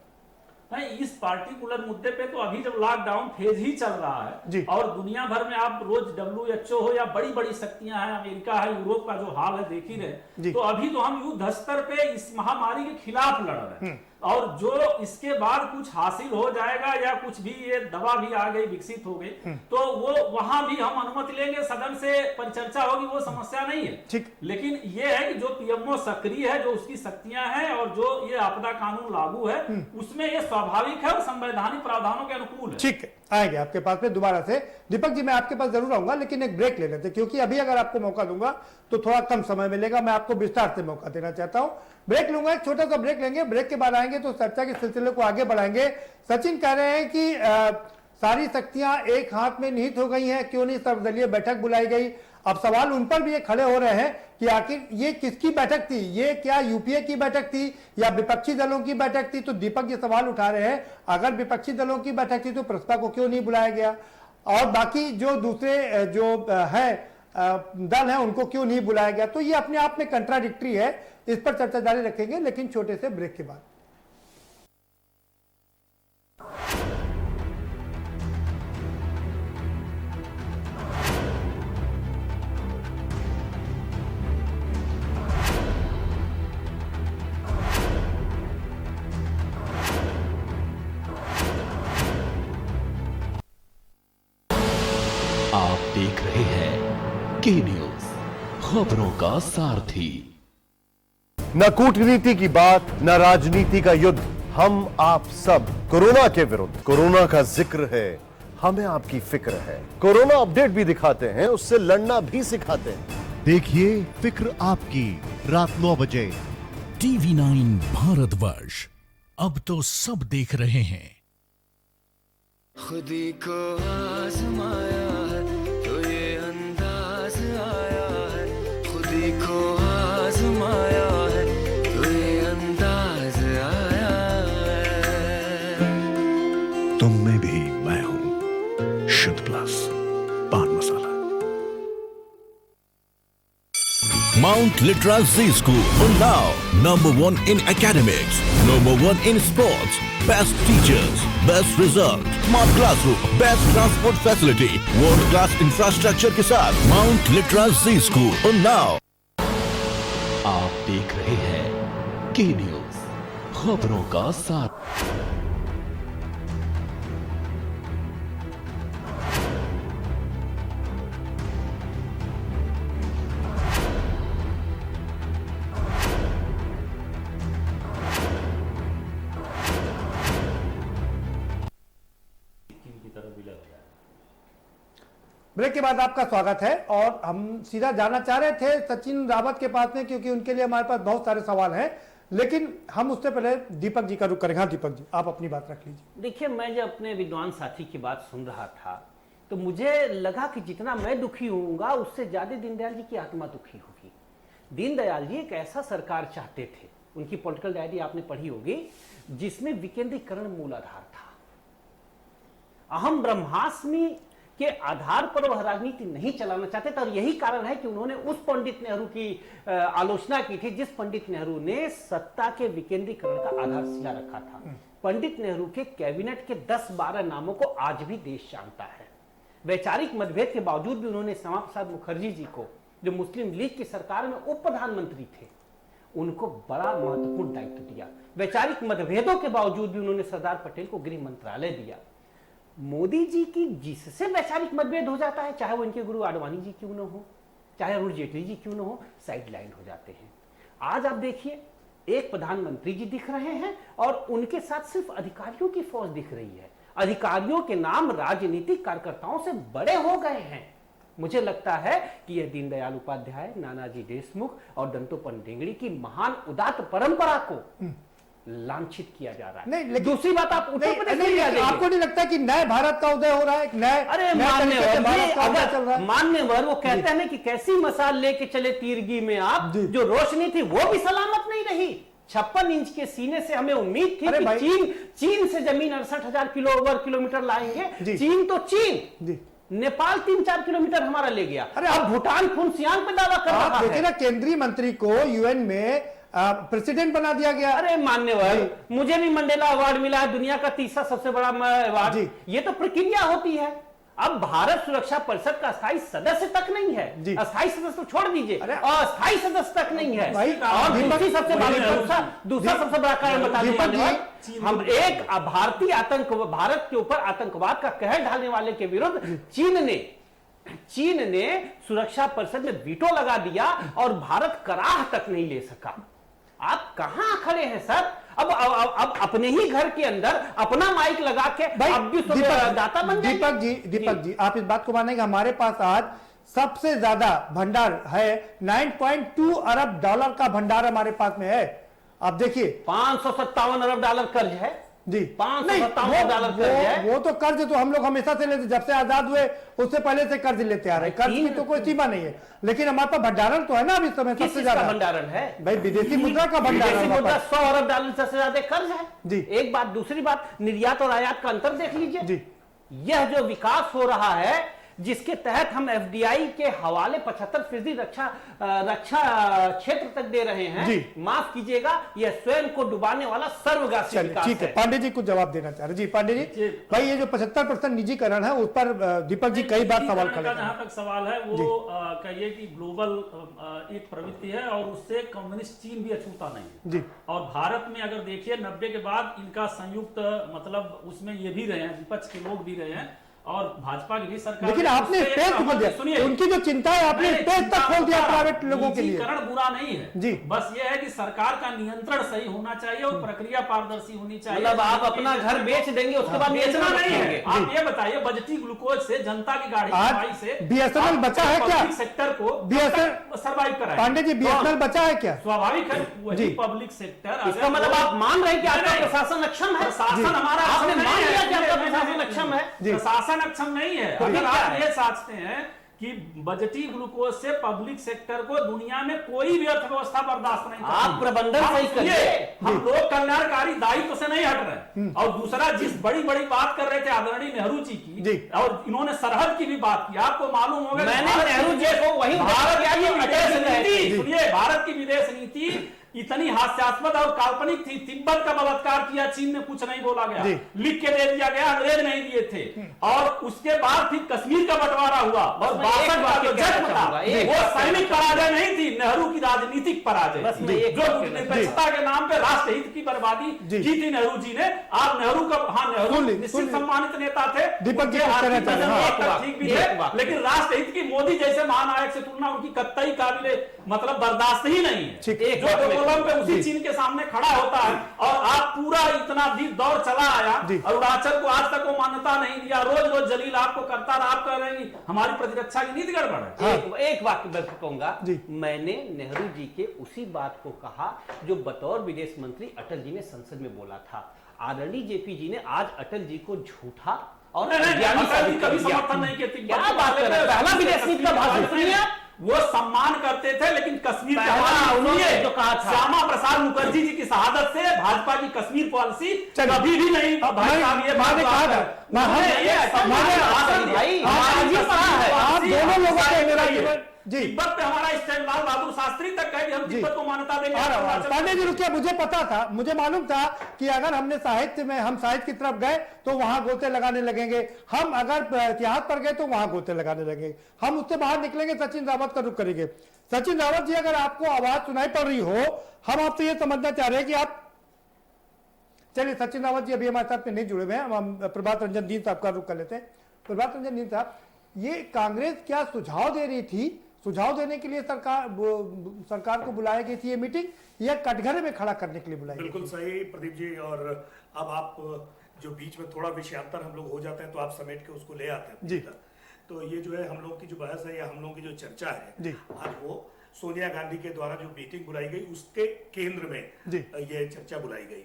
नहीं, इस पार्टिकुलर मुद्दे पे तो अभी जब लॉकडाउन फेज ही चल रहा है और दुनिया भर में आप रोज WHO हो या बड़ी बड़ी शक्तियां हैं, अमेरिका है, यूरोप का जो हाल है देख ही रहे, तो अभी तो हम युद्ध स्तर पे इस महामारी के खिलाफ लड़ रहे हैं। और जो इसके बाद कुछ हासिल हो जाएगा या कुछ भी ये दवा भी आ गई, विकसित हो गई, तो वो वहां भी हम अनुमति लेंगे, सदन से परिचर्चा होगी, वो समस्या नहीं है। ठीक। लेकिन ये है कि जो पीएमओ सक्रिय है, जो उसकी शक्तियां हैं और जो ये आपदा कानून लागू है उसमें ये स्वाभाविक है और संवैधानिक प्रावधानों के अनुकूल है। ठीक है, आएंगे आपके पास में दोबारा से। दीपक जी, मैं आपके पास जरूर आऊंगा लेकिन एक ब्रेक ले लेते, क्योंकि अभी अगर आपको मौका दूंगा तो थोड़ा कम समय मिलेगा। मैं आपको विस्तार से मौका देना चाहता हूं। ब्रेक लूंगा, एक छोटा सा ब्रेक लेंगे। ब्रेक के बाद आएंगे तो चर्चा के सिलसिले को आगे बढ़ाएंगे। सचिन कह रहे हैं कि सारी शक्तियां एक हाथ में निहित हो गई हैं, क्यों नहीं सर्वदलीय बैठक बुलाई गई। अब सवाल उन पर भी ये खड़े हो रहे हैं कि आखिर ये किसकी बैठक थी, ये क्या यूपीए की बैठक थी या विपक्षी दलों की बैठक थी। तो दीपक ये सवाल उठा रहे हैं, अगर विपक्षी दलों की बैठक थी तो प्रस्ताव को क्यों नहीं बुलाया गया, और बाकी जो दूसरे जो है दल है उनको क्यों नहीं बुलाया गया। तो ये अपने आप में कंट्राडिक्टरी है। इस पर चर्चा जारी रखेंगे लेकिन छोटे से ब्रेक के बाद। आप देख रहे हैं के न्यूज, खबरों का सारथी। न कूटनीति की बात, न राजनीति का युद्ध, हम आप सब कोरोना के विरुद्ध। कोरोना का जिक्र है, हमें आपकी फिक्र है। कोरोना अपडेट भी दिखाते हैं, उससे लड़ना भी सिखाते हैं। देखिए फिक्र आपकी, रात 9 बजे TV9 भारतवर्ष। अब तो सब देख रहे हैं। खुदी को आजमाया है तो ये अंदाज आया है, खुदी को आजमाया है तो ये अंदाज आया है। तुम में भी मैं हूं, शुद्ध प्लस पान मसाला। Mount Litra Z School, Unnao, #1 in academics, #1 in sports, best teachers, best result, smart classroom, best transport facility, world class infrastructure के साथ Mount Litra Z School, Unnao। आप देख रहे हैं के न्यूज, खबरों का साथ। ब्रेक के बाद आपका स्वागत है और हम सीधा जाना चाह रहे थे सचिन रावत के पास में, क्योंकि उनके लिए हमारे पास बहुत सारे सवाल हैं, लेकिन हम उससे पहले दीपक जी का रुख करेंगे। हाँ दीपक जी, आप अपनी बात रख लीजिए। देखिए, मैं जब अपने विद्वान साथी की बात सुन रहा था तो मुझे लगा कि जितना मैं दुखी होऊंगा उससे ज्यादा दीनदयाल जी की आत्मा दुखी होगी। दीनदयाल जी एक ऐसा सरकार चाहते थे, उनकी पॉलिटिकल डायरी आपने पढ़ी होगी, जिसमें विकेंद्रीकरण मूल आधार था। अहम ब्रह्मास्मि के आधार पर वह राजनीति नहीं चलाना चाहते थे, और यही कारण है कि उन्होंने उस पंडित नेहरू की आलोचना की थी जिस पंडित नेहरू ने सत्ता के विकेंद्रीकरण का आधारशिला रखा था। पंडित नेहरू के कैबिनेट के 10-12 नामों को आज भी देश जानता है। वैचारिक मतभेद के बावजूद भी उन्होंने श्यामा प्रसाद मुखर्जी जी को, जो मुस्लिम लीग की सरकार में उप प्रधानमंत्री थे, उनको बड़ा महत्वपूर्ण दायित्व दिया। वैचारिक मतभेदों के बावजूद भी उन्होंने सरदार पटेल को गृह मंत्रालय दिया। मोदी जी की जिससे वैचारिक मतभेद हो जाता है, चाहे वो इनके गुरु आडवाणी जी क्यों न हो, चाहे अरुण जेटली जी क्यों न हो, साइडलाइन हो जाते हैं। आज आप देखिए, एक प्रधानमंत्री जी दिख रहे हैं और उनके साथ सिर्फ अधिकारियों की फौज दिख रही है। अधिकारियों के नाम राजनीतिक कार्यकर्ताओं से बड़े हो गए हैं। मुझे लगता है कि यह दीनदयाल उपाध्याय, नानाजी देशमुख और दंतोपंत ठेंगड़ी की महान उदात्त परंपरा को लांछित किया जा रहा है। नहीं, लेकिन दूसरी बात, आप उत्तर प्रदेश में आपको नहीं लगता कि नए भारत का उदय हो रहा है? एक नए, अरे मान्यवर वो कहते हैं कि कैसी मसाल लेके चले तीरगी में आप, जो रोशनी थी वो भी सलामत नहीं रही। 56 इंच के सीने से हमें उम्मीद थी कि चीन से जमीन 68,000 किलोमीटर लाएंगे। चीन तो चीन, नेपाल 3-4 किलोमीटर हमारा ले गया। अरे अब भूटान फुनसियांग पे दावा कर रहा है। देखिए ना, केंद्रीय मंत्री को यूएन में प्रेसिडेंट बना दिया गया। अरे मान्यवर, मुझे भी मंडेला अवार्ड मिला है, दुनिया का 3रा सबसे बड़ा अवार्ड। ये तो प्रक्रिया होती है। अब भारत सुरक्षा परिषद का अस्थायी सदस्य तक नहीं है। अस्थायी सदस्य तो छोड़ दीजिए, अस्थायी सदस्य तक नहीं है। और दूसरा सबसे बड़ा कारण बता दीजिए, हम एक भारतीय भारत के ऊपर आतंकवाद का कहर ढालने वाले के विरुद्ध चीन ने सुरक्षा परिषद में वीटो लगा दिया और भारत कराह तक नहीं ले सका। आप कहां खड़े हैं सर? अब अपने ही घर के अंदर अपना माइक लगा के अब भी दाता बन जाएंगे। दीपक जी, आप इस बात को मानेंगे, हमारे पास आज सबसे ज्यादा भंडार है, 9.2 अरब डॉलर का भंडार हमारे पास में है। आप देखिए, 557 अरब डॉलर कर्ज है जी। 557 डॉलर कर्ज है। वो तो कर्ज तो हम लोग हमेशा से लेते, जब से आजाद हुए उससे पहले से कर्ज लेते आ रहे हैं। कर्ज की तो कोई सीमा नहीं है, लेकिन हमारे पास भंडारण तो है ना अभी समय सबसे ज्यादा भंडारण है भाई, विदेशी मुद्रा का भंडारण। 100 अरब डॉलर से ज्यादा कर्ज है जी। एक बात, दूसरी बात, निर्यात और आयात का अंतर देख लीजिए जी। यह जो विकास हो रहा है, जिसके तहत हम एफडीआई के हवाले 75% रक्षा क्षेत्र तक दे रहे हैं, माफ कीजिएगा, यह स्वयं को डुबाने वाला सर्वग्रासी विकास है। ठीक है, पांडे जी कुछ जवाब देना चाह रहे जी। पांडे जी, भाई ये जो 75% निजीकरण है उस पर दीपक जी कई बार सवाल खड़े। जहां तक सवाल है वो कहिए कि ग्लोबल एक प्रवृत्ति है और उससे कम्युनिस्ट चीन भी अछूता नहीं है जी। और भारत में अगर देखिए 90 के बाद इनका संयुक्त मतलब उसमें ये भी रहे हैं, विपक्ष के लोग भी रहे हैं और भाजपा की भी सरकार। लेकिन आपने स्पेस खोल दिया, सुनिए, उनकी जो चिंता है आपने स्पेस तक खोल दिया प्राइवेट लोगों के लिए। बुरा नहीं है जी, बस ये है कि सरकार का नियंत्रण सही होना चाहिए और प्रक्रिया पारदर्शी होनी चाहिए। मतलब आप अपना घर बेच देंगे, उसके बाद बेचना नहीं है। आप ये बताइए, बजटी ग्लूकोज से जनता की गाड़ी से बीएसएनएल बचा है क्या? सेक्टर को सर्वाइव कराया। पांडे जी, बीएसएनएल बचा है क्या? स्वाभाविक है, वही पब्लिक सेक्टर। इसका मतलब आप मान रहे हैं कि आपका प्रशासन अक्षम है? प्रशासन हमारा, आपने मान लिया कि आपका प्रशासन अक्षम है? प्रशासन अक्षम नहीं है। अगर आप ये सोचते हैं कि बजटी ग्लूकोज से पब्लिक सेक्टर को दुनिया में कोई भी अर्थव्यवस्था बर्दाश्त नहीं, आप प्रबंधन सही करिए। हम लोग कल्याणकारी दायित्व से नहीं हट रहे। और दूसरा, जिस बड़ी बड़ी बात कर रहे थे आदरणीय नेहरू जी की, और इन्होंने सरहद की भी बात की, आपको मालूम होगा नेहरू जी को वही भारत की विदेश नीति, सुनिए, भारत की विदेश नीति इतनी हास्यास्पद और काल्पनिक थी। तिब्बत का बलात्कार किया चीन ने, कुछ नहीं बोला गया, लिख के दे दिया गया, अंग्रेज नहीं दिए थे। और उसके बाद फिर कश्मीर का बंटवारा हुआ और 62 का जो जश्न था वो सैनिक पराजय नहीं थी, नेहरू की राजनीतिक पराजय, जो निरपेक्षता के नाम पे राष्ट्र हित की बर्बादी की थी नेहरू जी ने। आप नेहरू का, हाँ, नेहरू निश्चित सम्मानित नेता थे, दीपक जी ठीक भी थे, लेकिन राष्ट्र हित की मोदी जैसे महानायक से तुलना उनकी कतई काबिले मतलब बर्दाश्त ही नहीं है। बलम पे उसी चीन के सामने खड़ा होता है, और आप पूरा इतना दौर चला आया, अरुणाचल को आज तक वो मान्यता नहीं दिया, रोज रोज जलील आपको करता रहा, आप कह रहे हैं हमारी प्रतिरक्षा की नीति गड़बड़ है। एक वाक्य मैं कहूंगा, मैंने नेहरू जी के उसी बात को कहा जो बतौर विदेश मंत्री अटल जी ने संसद में बोला था। आदरणीय जेपी जी ने आज अटल जी को झूठा और कभी समर्थन नहीं किया। क्या बात कर रहे हैं, पहला विदेश नीति का भाषण सुनिए। वो सम्मान करते थे, लेकिन कश्मीर के जो कहा था श्यामा प्रसाद मुखर्जी जी की शहादत से भाजपा की कश्मीर पॉलिसी कभी भी नहीं तिब्बत पे हमारा स्टैंड लाल बहादुर शास्त्री तक कहे हम तिब्बत को मान्यता देंगे। पांडे जी रुकिए, मुझे पता था, मुझे मालूम था कि अगर हमने साहित्य में हम साहित्य की तरफ गए तो वहां गोते लगाने लगेंगे, हम अगर इतिहास पर गए तो वहां गोते लगाने लगेंगे, हम उससे बाहर निकलेंगे, सचिन रावत का रुख करेंगे। सचिन रावत जी, अगर आपको आवाज सुनाई पड़ रही हो, हम आपसे ये समझना चाह रहे हैं कि आप, चलिए सचिन रावत जी अभी हमारे साथ में नहीं जुड़े हुए हैं, हम प्रभात रंजन दीन साहब का रुख कर लेते हैं। प्रभात रंजन दीन साहब, ये कांग्रेस क्या सुझाव दे रही थी, सुझाव देने के लिए सरकार को बुलाया गई थी ये मीटिंग, या कटघरे में खड़ा करने के लिए बुलाई? बिल्कुल सही प्रदीप जी, और अब आप जो बीच में थोड़ा विषयांतर हम लोग हो जाते हैं तो आप समेट के उसको ले आते हैं जी। तो ये जो है हम लोग की जो बहस है या हम लोग की जो चर्चा है आज, वो सोनिया गांधी के द्वारा जो मीटिंग बुलाई गई उसके केंद्र में ये चर्चा बुलाई गई,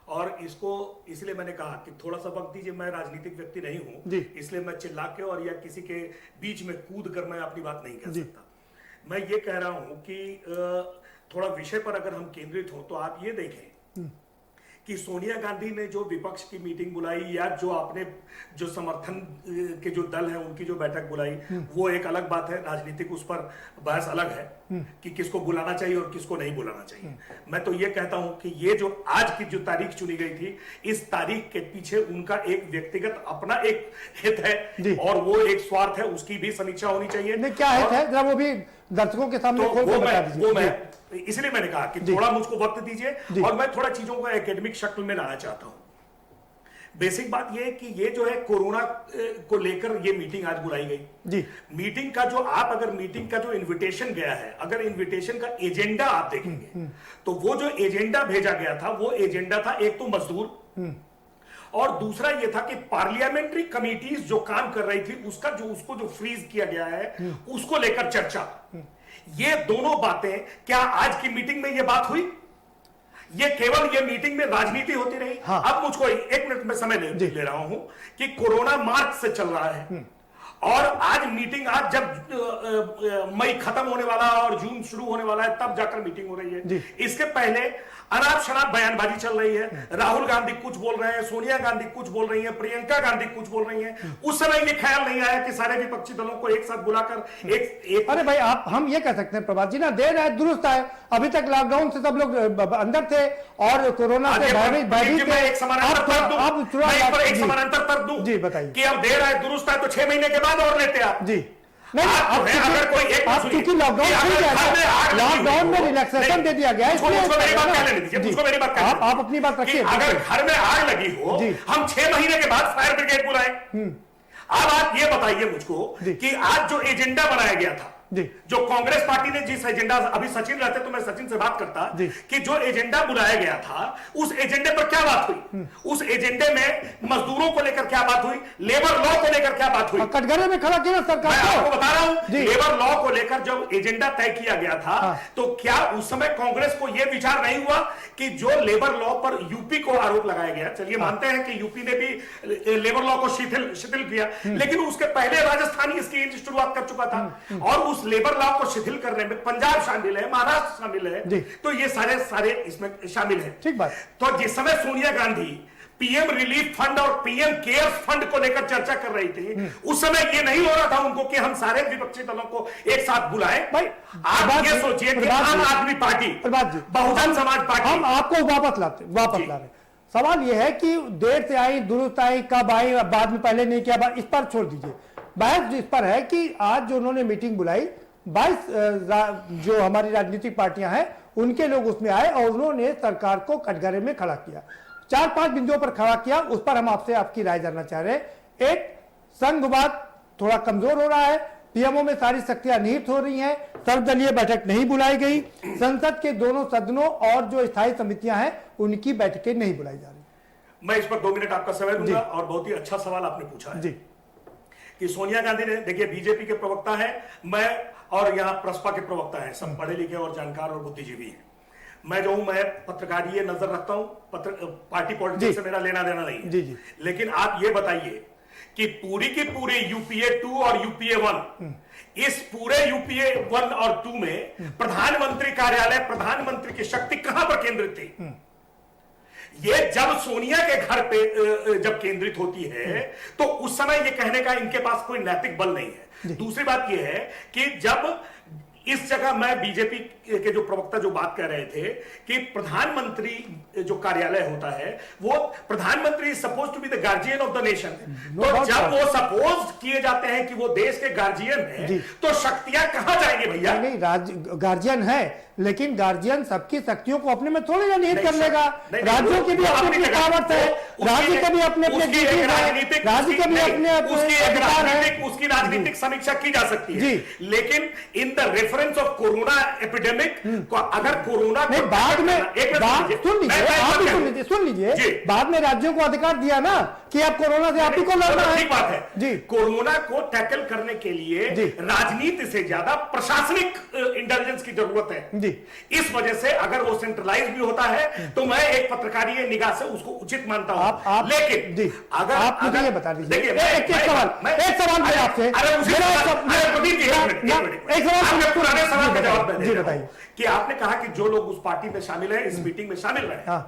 और इसको इसलिए मैंने कहा कि थोड़ा सा वक्त दीजिए, मैं राजनीतिक व्यक्ति नहीं हूं, इसलिए मैं चिल्ला के और या किसी के बीच में कूद कर मैं अपनी बात नहीं कह सकता। मैं ये कह रहा हूं कि थोड़ा विषय पर अगर हम केंद्रित हो तो आप ये देखें कि सोनिया गांधी ने जो विपक्ष की मीटिंग बुलाई या जो आपने जो समर्थन के जो दल हैं उनकी जो बैठक बुलाई, वो एक अलग बात है, राजनीतिक उस पर बहस अलग है कि किसको बुलाना चाहिए और किसको नहीं बुलाना चाहिए। मैं तो ये कहता हूं कि ये जो आज की जो तारीख चुनी गई थी, इस तारीख के पीछे उनका एक व्यक्तिगत अपना एक हित है और वो एक स्वार्थ है, उसकी भी समीक्षा होनी चाहिए। क्या हित है जरा वो भी दर्शकों के सामने खोल कर बता दीजिए। इसलिए मैंने कहा कि थोड़ा मुझको वक्त दीजिए और मैं थोड़ा चीजों को एकेडमिक शक्ल में लाना चाहता हूं। बेसिक बात यह है कि ये जो है कोरोना को लेकर ये मीटिंग आज बुलाई गई जी। मीटिंग का जो आप अगर मीटिंग का जो इनविटेशन गया है, अगर इनविटेशन का एजेंडा आप देखेंगे तो वो जो एजेंडा भेजा गया था वो एजेंडा था एक तो मजदूर और दूसरा ये था कि पार्लियामेंट्री कमिटीज जो काम कर रही थी उसका जो उसको जो फ्रीज किया गया है उसको लेकर चर्चा। ये दोनों बातें क्या आज की मीटिंग में ये बात हुई? ये केवल ये मीटिंग में राजनीति होती रही। हाँ। अब मुझको एक मिनट में समय ले रहा हूं कि कोरोना मार्च से चल रहा है और आज मीटिंग, आज जब मई खत्म होने वाला और जून शुरू होने वाला है तब जाकर मीटिंग हो रही है। इसके पहले अनाप शनाप बयानबाजी चल रही है, राहुल गांधी कुछ बोल रहे हैं, सोनिया गांधी कुछ बोल रही है, प्रियंका गांधी कुछ बोल रही हैं। उस समय ये ख्याल नहीं आया कि सारे विपक्षी दलों को एक साथ बुलाकर एक अरे भाई आप हम ये कह सकते हैं प्रभात जी ना, देर है दुरुस्त है, अभी तक लॉकडाउन से सब लोग अंदर थे और कोरोना से भयभीत थे। एक समानांतर तर्क दूं जी, बताइए कि अब देर है दुरुस्त है तो 6 महीने के बाद और लेते आप जी। नहीं, अगर कोई एक क्योंकि लॉकडाउन में रिलैक्सेशन दे दिया गया है, मुझको मेरी बात आप अपनी बात रखिए। अगर घर में आग लगी हो हम 6 महीने के बाद फायर ब्रिगेड बुलाएं। अब आप ये बताइए मुझको कि आज जो एजेंडा बनाया गया था, जो कांग्रेस पार्टी ने जिस एजेंडा, अभी सचिन रहते तो मैं सचिन से बात करता कि जो एजेंडा बुलाया गया था उस एजेंडे पर क्या बात हुई? उस एजेंडे में मजदूरों को लेकर क्या बात हुई, लेबर लॉ को लेकर क्या बात हुई? कटघरे में खड़ा किया सरकार। मैं आपको बता रहा हूं लेबर लॉ को लेकर जब एजेंडा तय किया गया था तो क्या उस समय कांग्रेस को यह विचार नहीं हुआ कि जो लेबर लॉ पर यूपी को आरोप लगाया गया, चलिए मानते हैं कि यूपी ने भी लेबर लॉ को शिथिल किया, लेकिन उसके पहले राजस्थान इसकी शुरुआत कर चुका था और उस लेबर लॉ को शिथिल करने में पंजाब शामिल है, महाराष्ट्र शामिल है, तो ये सारे इसमें शामिल है। ठीक बात। तो जिस समय Sonia Gandhi PM relief fund और पीएम केयर्स फंड को लेकर चर्चा कर रही थी उस समय ये नहीं हो रहा था उनको कि हम सारे विपक्षी दलों को एक साथ बुलाएं। भाई आप ये सोचिए कि आम आदमी पार्टी, बहुजन समाज पार्टी, हम आपको वापस ला रहे। सवाल यह है कि देर से आई, दुरुस्त आई, कब आई, बाद में पहले नहीं किया, इस पर छोड़ दीजिए। बहस इस पर है कि आज जो उन्होंने मीटिंग बुलाई 22 जो हमारी राजनीतिक पार्टियां हैं उनके लोग उसमें आए और उन्होंने सरकार को कटघरे में खड़ा किया, 4-5 बिंदुओं पर खड़ा किया। उस पर हम आपसे आपकी राय जानना चाह रहे हैं। एक, संघवाद थोड़ा कमजोर हो रहा है, पीएमओ में सारी शक्तियां निहित हो रही हैं, सर्वदलीय बैठक नहीं बुलाई गई, संसद के दोनों सदनों और जो स्थायी समितियां हैं उनकी बैठकें नहीं बुलाई जा रही। मैं इस पर 2 मिनट आपका समय दूंगा। और बहुत ही अच्छा सवाल आपने पूछा है जी कि सोनिया गांधी ने, देखिए बीजेपी के प्रवक्ता है मैं, और यहाँ प्रसपा के प्रवक्ता है, सब पढ़े लिखे और जानकार और बुद्धिजीवी हैं। मैं जो हूं, मैं पत्रकारीय नजर रखता हूं, पार्टी पॉलिटिक्स से मेरा लेना देना नहीं है। जी। लेकिन आप ये बताइए कि पूरी की पूरी यूपीए 2 और यूपीए 1, इस पूरे यूपीए 1 और 2 में प्रधानमंत्री कार्यालय, प्रधानमंत्री की शक्ति कहां पर केंद्रित थी? ये जब सोनिया के घर पे जब केंद्रित होती है तो उस समय ये कहने का इनके पास कोई नैतिक बल नहीं है। दूसरी बात ये है कि जब इस जगह मैं बीजेपी के जो प्रवक्ता जो बात कर रहे थे कि प्रधानमंत्री जो कार्यालय होता है वो प्रधानमंत्री suppose to be the guardian of the nation, तो जब वो सपोज किए जाते हैं कि वो देश के गार्जियन हैं तो शक्तियां कहां जाएंगी भैया? नहीं, गार्जियन है, लेकिन गार्जियन सबकी शक्तियों को अपने में थोड़ी ना निहित कर लेगा। राज्यों की भी अपनी पावर है, राज्य के भी अपने अपने राज्य के भी अपने अधिकार है, उसकी राजनीतिक समीक्षा की जा सकती है। लेकिन in the reference of corona epidemic, अगर कोरोना नहीं, बाद में सुन लीजिए, बाद में राज्यों को अधिकार दिया ना कि आप कोरोना से आप ही को लड़ना है। ठीक बात है जी। कोरोना को टैकल करने के लिए राजनीति से ज्यादा प्रशासनिक इंटेलिजेंस की जरूरत है जी। इस वजह से अगर वो सेंट्रलाइज भी होता है तो मैं एक पत्रकारीय निगाह से उसको उचित मानता हूं। लेकिन जी, अगर आप मुझे ये बता दीजिए, देखिए एक सवाल मेरा आपसे, पुराने सवाल का जवाब जी बताइए कि आपने कहा कि जो लोग उस पार्टी में शामिल है, इस मीटिंग में शामिल रहे,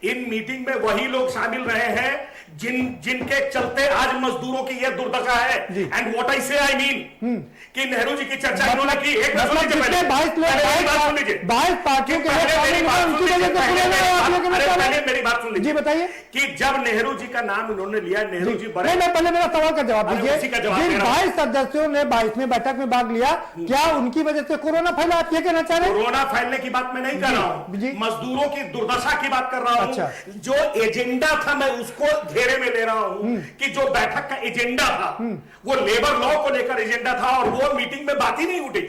इन मीटिंग में वही लोग शामिल रहे हैं जिनके चलते आज मजदूरों की यह दुर्दशा है। एंड व्हाट आई से आई मीन कि नेहरू जी की चर्चा इन्होंने की, एक बात सुन लीजिए जी, बताइए कि जब नेहरू जी का नाम उन्होंने लिया, नेहरू जी बड़े, पहले मेरा सवाल का जवाब दीजिए। जिन 22 सदस्यों ने 22वें बैठक में भाग लिया, क्या उनकी वजह से कोरोना फैला? आप ये कहना चाह रहे हैं? कोरोना फैलने की बात मैं नहीं कर रहा हूं, मजदूरों की दुर्दशा की बात कर रहा हूं। अच्छा। जो एजेंडा था मैं उसको घेरे में ले रहा हूं कि जो बैठक का एजेंडा था वो लेबर लॉ को लेकर एजेंडा था और वो मीटिंग में बात ही नहीं उठी।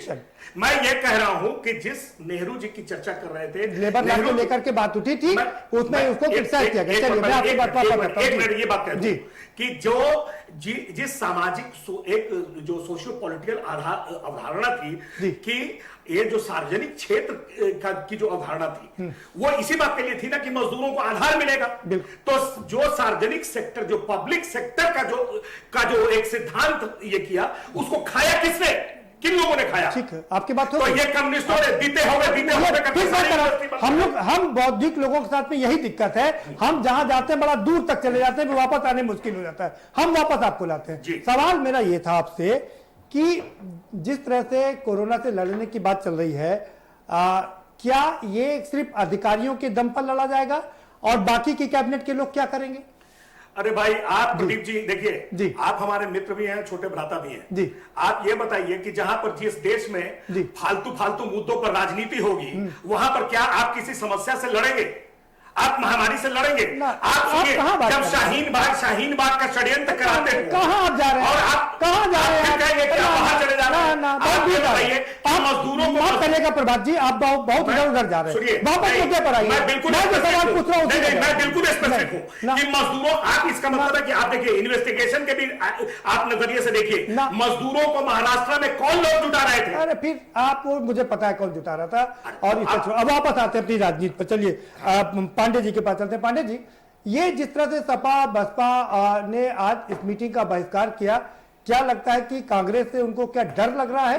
मैं ये कह रहा हूं कि जिस नेहरू जी की चर्चा कर रहे थे, लेबर लॉ को लेकर के बात उठी थी, उसमें उसको क्रिटिसाइज किया गया। चलिए मैं आपकी बात पर एक मिनट ये बात कह दूं कि जो जिस सामाजिक एक जो सोशियो पॉलिटिकल अवधारणा थी कि ये जो सार्वजनिक क्षेत्र की जो अवधारणा थी वो इसी बात के लिए थी ना कि मजदूरों को आधार मिलेगा। तो जो सार्वजनिक सेक्टर, जो पब्लिक सेक्टर का जो एक सिद्धांत ये किया, उसको खाया किसने? किन लोगों ने खाया? ठीक है, आपकी बात हो। तो ये कम्युनिस्टों ने बीते हुए हम बौद्धिक लोगों के साथ में यही दिक्कत है, हम जहां जाते हैं बड़ा दूर तक चले जाते हैं, वापस आने मुश्किल हो जाता है, हम वापस आपको लाते हैं। सवाल मेरा ये था आपसे कि जिस तरह से कोरोना से लड़ने की बात चल रही है, क्या ये सिर्फ अधिकारियों के दम पर लड़ा जाएगा और बाकी की कैबिनेट के लोग क्या करेंगे? अरे भाई आप प्रदीप जी देखिए, आप हमारे मित्र भी हैं, छोटे भ्राता भी हैं। आप ये बताइए कि जहां पर जिस देश में फालतू मुद्दों पर राजनीति होगी, वहां पर क्या आप किसी समस्या से लड़ेंगे? आप महामारी से लड़ेंगे? आप सुनिए, जब शाहीन बाग का षड्यंत्र कराते हैं, कहां आप जा रहे हैं? और आप कहां जा रहे हैं? बाहर चले जा रहे हैं। आप मजदूरों को माफ करेगा प्रभात जी, आप बहुत इधर उधर जा रहे हैं। वापस मुद्दे पर आइए। मैं बिल्कुल सवाल पूछ रहा हूं, मैं बिल्कुल स्पेसिफिक हूं कि मजदूरों, आप इसका मतलब है कि आप देखिए इन्वेस्टिगेशन के भी आप नजरिए से देखिए, मजदूरों को महाराष्ट्र में कौन लोग जुटा रहे थे? अरे फिर आप, मुझे पता है कौन जुटा रहा था। और अब वापस आते हैं अपनी राजनीति पर। चलिए पांडे जी के पास चलते हैं। पांडे जी, ये जिस तरह से सपा बसपा ने आज इस मीटिंग का बहिष्कार किया, क्या लगता है कि कांग्रेस से उनको क्या डर लग रहा है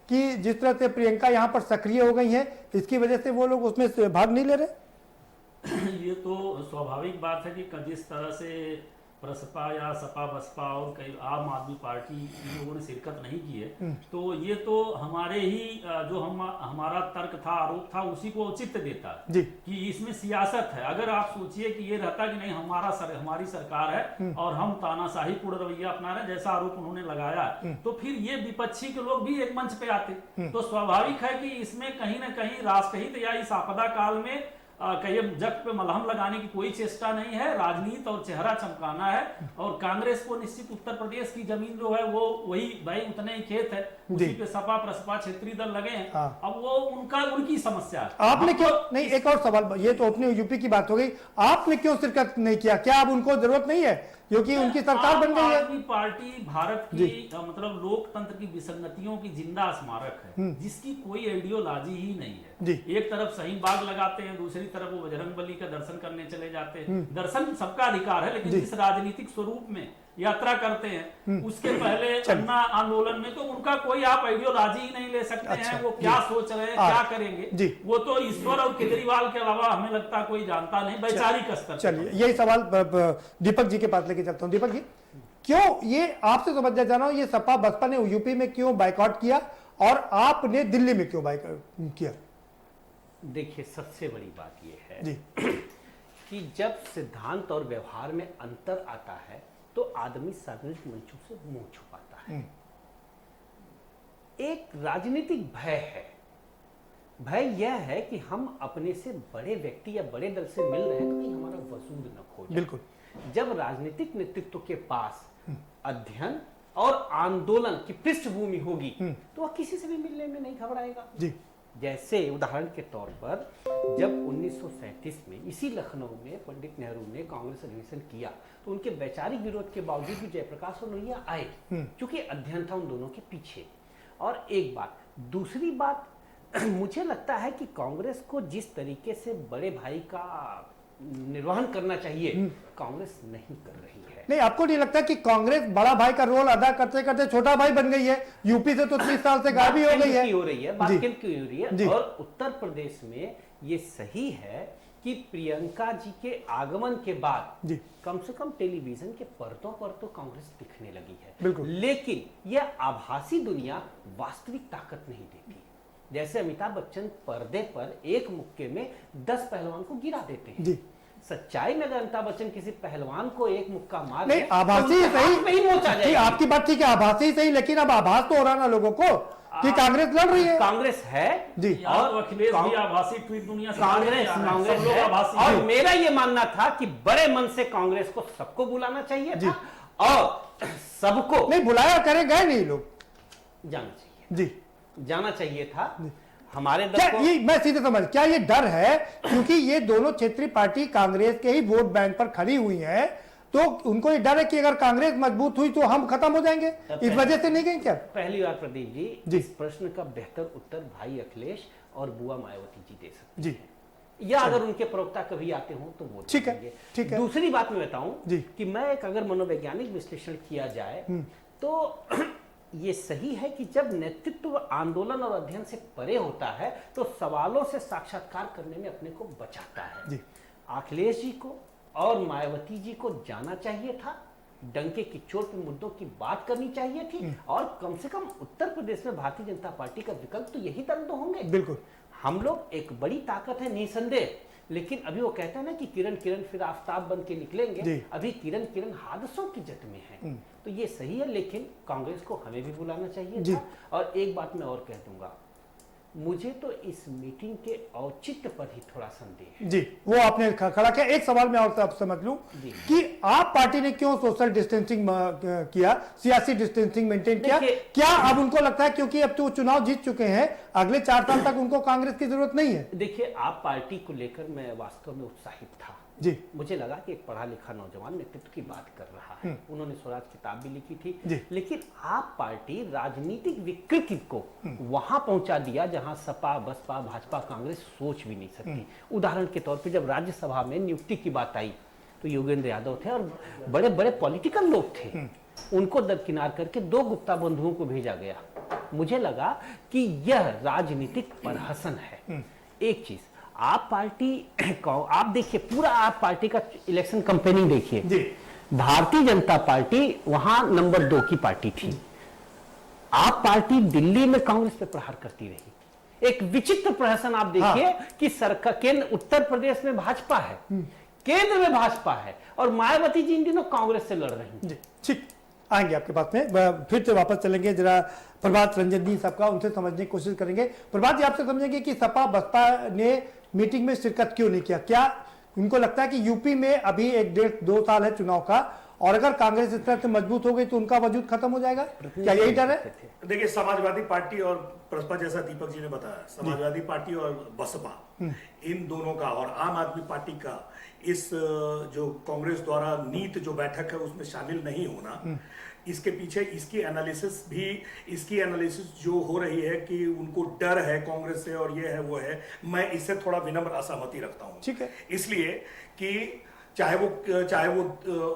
कि जिस तरह से प्रियंका यहां पर सक्रिय हो गई हैं, इसकी वजह से वो लोग उसमें भाग नहीं ले रहे? ये तो स्वाभाविक बात है कि जिस तरह से प्रसपा या सपा बसपा और कई आम आदमी पार्टी इन लोगों ने शिरकत नहीं की है, तो ये तो हमारे ही जो हमारा तर्क था, आरोप था, उसी को औचित्य देता है कि इसमें सियासत है। अगर आप सोचिए कि ये रहता कि नहीं हमारी सरकार है और हम तानाशाही पूर्ण रवैया अपना रहे, जैसा आरोप उन्होंने लगाया, तो फिर ये विपक्षी के लोग भी एक मंच पे आते। तो स्वाभाविक है कि इसमें कहीं ना कहीं राष्ट्रहित या इस आपदा काल में कहिए जख्म पे मलहम लगाने की कोई चेष्टा नहीं है। राजनीति और चेहरा चमकाना है, और कांग्रेस को निश्चित उत्तर प्रदेश की जमीन जो है वो वही भाई उतने ही खेत है, उसी पे सपा प्रसपा क्षेत्रीय दल लगे हैं। अब वो उनकी समस्या है। आपने क्यों नहीं, एक और सवाल, ये तो अपने यूपी की बात हो गई, आपने क्यों शिरकत नहीं किया? क्या अब उनको जरूरत नहीं है क्योंकि उनकी सरकार बन गई है? आदमी पार्टी भारत की मतलब लोकतंत्र की विसंगतियों की जिंदा स्मारक है, जिसकी कोई आइडियोलॉजी ही नहीं है। एक तरफ सही बाग लगाते हैं, दूसरी तरफ वो बजरंग बली का दर्शन करने चले जाते हैं। दर्शन सबका अधिकार है, लेकिन जिस राजनीतिक स्वरूप में यात्रा करते हैं उसके पहले अन्ना आंदोलन में तो उनका कोई आप आइडियोलॉजी ही नहीं ले सकते हैं। वो क्या सोच रहे हैं, क्या करेंगे, वो तो ईश्वर और केजरीवाल के अलावा हमें लगता कोई जानता नहीं, वैचारिक स्तर। चलिए यही सवाल दीपक जी के पास लेके चलता हूँ। दीपक जी, क्यों ये आपसे समझना चाह रहा हूँ, ये सपा बसपा ने यूपी में क्यों बाइकआउट किया और आपने दिल्ली में क्यों बाइकआउट किया? देखिए, सबसे बड़ी बात यह है कि जब सिद्धांत और व्यवहार में अंतर आता है तो आदमी सार्वजनिक मंचों से मुंह छुपाता है। एक राजनीतिक भय है। भय यह है कि हम अपने से बड़े व्यक्ति या बड़े दल से मिल रहे हैं तो कहीं हमारा वजूद न खो जाए। बिल्कुल। जब राजनीतिक नेतृत्व के पास अध्ययन और आंदोलन की पृष्ठभूमि होगी तो वह किसी से भी मिलने में नहीं घबराएगा। जी। जैसे उदाहरण के तौर पर जब 1937 में इसी लखनऊ में पंडित नेहरू ने कांग्रेस अधिवेशन किया तो उनके वैचारिक विरोध के बावजूद भी जयप्रकाश और लोहिया आए, क्योंकि अध्ययन था उन दोनों के पीछे। और एक बात, दूसरी बात, मुझे लगता है कि कांग्रेस को जिस तरीके से बड़े भाई का निर्वहन करना चाहिए कांग्रेस नहीं कर रही है। नहीं, आपको नहीं लगता कि कांग्रेस बड़ा भाई का रोल अदा करते करते छोटा भाई बन गई है? यूपी से तो 30 साल से गायब हो गई है। हो रही है बात, क्यों हो रही है? और उत्तर प्रदेश में ये सही है कि प्रियंका जी के आगमन के बाद कम से कम टेलीविजन के पर्दों पर तो कांग्रेस दिखने लगी है, लेकिन यह आभासी दुनिया वास्तविक ताकत नहीं देती। जैसे अमिताभ बच्चन पर्दे पर एक मुक्के में 10 पहलवान को गिरा देते हैं। सच्चाई में अगर अमिताभ बच्चन किसी पहलवान को एक मुक्का मार नहीं, आभासी तो सही, आपकी बात ठीक है, आभासी सही, लेकिन अब आभास तो हो रहा ना लोगों को कि कांग्रेस लड़ रही है। कांग्रेस है जी, और अखिलेश भी आभासी ट्वीट दुनिया से कांग्रेस है। और मेरा ये मानना था कि बड़े मन से कांग्रेस को सबको बुलाना चाहिए था और सबको नहीं बुलाया, करे गए नहीं लोग, जाना चाहिए जाना चाहिए था। हमारे क्या ये मैं सीधे समझ, क्या ये डर है क्योंकि ये दोनों क्षेत्रीय पार्टी कांग्रेस के ही वोट बैंक पर खड़ी हुई है तो उनको ये डर है कि अगर कांग्रेस मजबूत हुई तो हम खत्म हो जाएंगे, इस वजह से नहीं गए क्या? पहली बार प्रदीप जी इस प्रश्न का बेहतर उत्तर भाई अखिलेश और बुआ मायावती जी दे सकते हैं, या अगर उनके प्रवक्ता कभी आते हो तो वो ठीक है। दूसरी बात मैं बताऊं कि मैं एक अगर मनोवैज्ञानिक विश्लेषण किया जाए तो ये सही है कि जब नेतृत्व आंदोलन और अध्ययन से परे होता है तो सवालों से साक्षात्कार करने में अपने को बचाता है। अखिलेश जी को और मायावती जी को जाना चाहिए था, डंके की चोट पे मुद्दों की बात करनी चाहिए थी, और कम से कम उत्तर प्रदेश में भारतीय जनता पार्टी का विकल्प तो यही दल तो होंगे। बिल्कुल, हम लोग एक बड़ी ताकत है निसंदेह, लेकिन अभी वो कहते हैं ना कि किरण किरण फिर आफताब बन के निकलेंगे, अभी किरण किरण हादसों की जद में है। तो ये सही है, लेकिन कांग्रेस को हमें भी बुलाना चाहिए था। और एक बात मैं और कह दूंगा, मुझे तो इस मीटिंग के औचित्य पर ही थोड़ा संदेह है। जी, वो आपने खड़ा किया। एक सवाल मैं और आप समझ लूं कि आप पार्टी ने क्यों सोशल डिस्टेंसिंग किया, सियासी डिस्टेंसिंग मेंटेन किया? क्या अब उनको लगता है क्योंकि अब तो चुनाव जीत चुके हैं, अगले 4 साल तक उनको कांग्रेस की जरूरत नहीं है? देखिए, आप पार्टी को लेकर मैं वास्तव में उत्साहित था। मुझे लगा कि एक पढ़ा लिखा नौजवान नेतृत्व की बात कर रहा है। उन्होंने स्वराज किताब भी लिखी थी, लेकिन आप पार्टी राजनीतिक विकृति को वहां पहुंचा दिया जहां सपा बसपा भाजपा कांग्रेस सोच भी नहीं सकती। उदाहरण के तौर पे जब राज्यसभा में नियुक्ति की बात आई तो योगेंद्र यादव थे और बड़े बड़े पॉलिटिकल लोग थे, उनको दरकिनार करके 2 गुप्ता बंधुओं को भेजा गया। मुझे लगा कि यह राजनीतिक प्रहसन है। एक चीज, आप पार्टी आप देखिए, पूरा आप पार्टी का इलेक्शन कैंपेनिंग देखिए, भारतीय जनता पार्टी वहां नंबर 2 की पार्टी थी। आप पार्टी दिल्ली में कांग्रेस पे प्रहार करती रही। एक विचित्र प्रहसन आप देखिए कि सरकार केंद्र उत्तर प्रदेश में भाजपा है, केंद्र में भाजपा है, और मायावती जी इन दिनों कांग्रेस से लड़ रही हैं। ठीक, आएंगे आपके पास में, फिर से वापस चलेंगे, जरा प्रभात रंजन जी सबका उनसे समझने की कोशिश करेंगे। प्रभात जी, आपसे समझेंगे कि सपा बसपा ने मीटिंग में शिरकत क्यों नहीं किया? क्या उनको लगता है कि यूपी में अभी 1-1.5-2 साल है चुनाव का, और अगर कांग्रेस इस तरह से मजबूत हो गई तो उनका वजूद खत्म हो जाएगा? क्या यही डर है? देखिए, समाजवादी पार्टी और बसपा, जैसा दीपक जी ने बताया, समाजवादी पार्टी और बसपा, इन दोनों का और आम आदमी पार्टी का इस जो कांग्रेस द्वारा नीत जो बैठक है उसमें शामिल नहीं होना, इसके पीछे इसकी एनालिसिस जो हो रही है कि उनको डर है कांग्रेस से और ये है वो है, मैं इससे थोड़ा विनम्र असहमति रखता हूं। ठीक है, इसलिए कि चाहे वो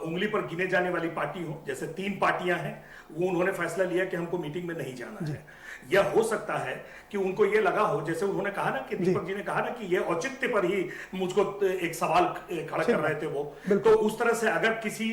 उंगली पर गिने जाने वाली पार्टी हो, जैसे 3 पार्टियां हैं, वो उन्होंने फैसला लिया कि हमको मीटिंग में नहीं जाना है। यह हो सकता है कि उनको ये लगा हो, जैसे उन्होंने कहा ना कि दीपक जी ने कहा ना कि ये औचित्य पर ही मुझको एक सवाल खड़ा कर रहे थे वो, तो उस तरह से अगर किसी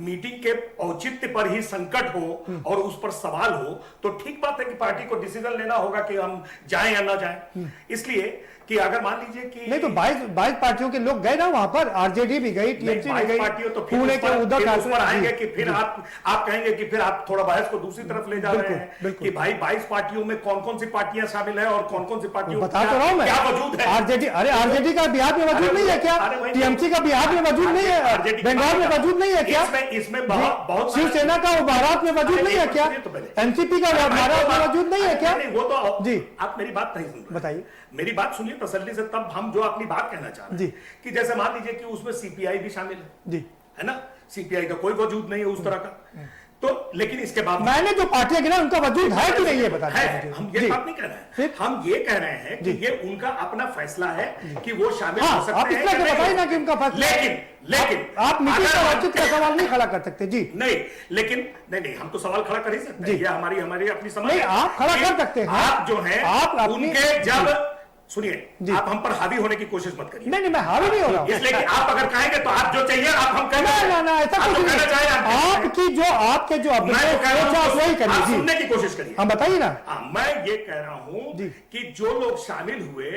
मीटिंग के औचित्य पर ही संकट हो और उस पर सवाल हो तो ठीक बात है कि पार्टी को डिसीजन लेना होगा कि हम जाएं या ना जाएं। इसलिए कि अगर मान लीजिए कि नहीं तो 22 पार्टियों के लोग गए ना वहां पर, आरजेडी भी गई, टीएमसी भी गई, पार्टियों तो पुणे के उद्धव ठाकरे आएंगे कि फिर आप कहेंगे कि फिर आप थोड़ा बहस को दूसरी तरफ ले जा रहे हैं कि भाई 22 पार्टियों में कौन कौन सी पार्टियां शामिल है और कौन कौन सी पार्टियों बता तो रहा हूं मैं, क्या वजूद है। आरजेडी, अरे आरजेडी का बिहार में वजूद नहीं है क्या? टीएमसी का बिहार में वजूद नहीं है? बंगाल में वजूद नहीं है क्या? इसमें बहुत शिवसेना का महाराष्ट्र में वजूद नहीं है क्या? एनसीपी का महाराष्ट्र में वजूद नहीं है क्या? वो तो जी, आप मेरी बात नहीं सुन रहे, बताइए मेरी बात सुनिए तसल्ली से, तब हम जो अपनी बात कहना चाह रहे हैं कि जैसे मान लीजिए कि उसमें सीपीआई भी शामिल है ना, सीपीआई का कोई वजूद नहीं है उस तरह का, तो लेकिन इसके बाद मैंने जो पार्टियां गिना उनका वजूद है कि नहीं, ये बता है, हम ये बात नहीं कह रहे हैं, हम ये कह रहे हैं कि ये उनका अपना फैसला है कि वो शामिल हो सकते हैं। आप इस तरह से बताइए ना कि उनका फैसला, लेकिन आप मीटिंग का औचित्य का सवाल नहीं खड़ा कर सकते। जी नहीं, लेकिन नहीं हम तो सवाल खड़ा कर ही सकते हैं, ये हमारी अपनी समझ नहीं, आप खड़ा कर सकते हैं। आप जो है उनके जब सुनिए, आप हम पर हावी होने की कोशिश मत करिए। नहीं मैं हावी नहीं हो रहा हूं, इसलिए कि आप अगर कहेंगे तो आप जो चाहिए आप हम कहेंगे, ना ऐसा कुछ नहीं, आपकी जो आपके जो वही करिए, सुनने की कोशिश करिए। हम बताइए ना। मैं ये कह रहा हूं कि जो लोग शामिल हुए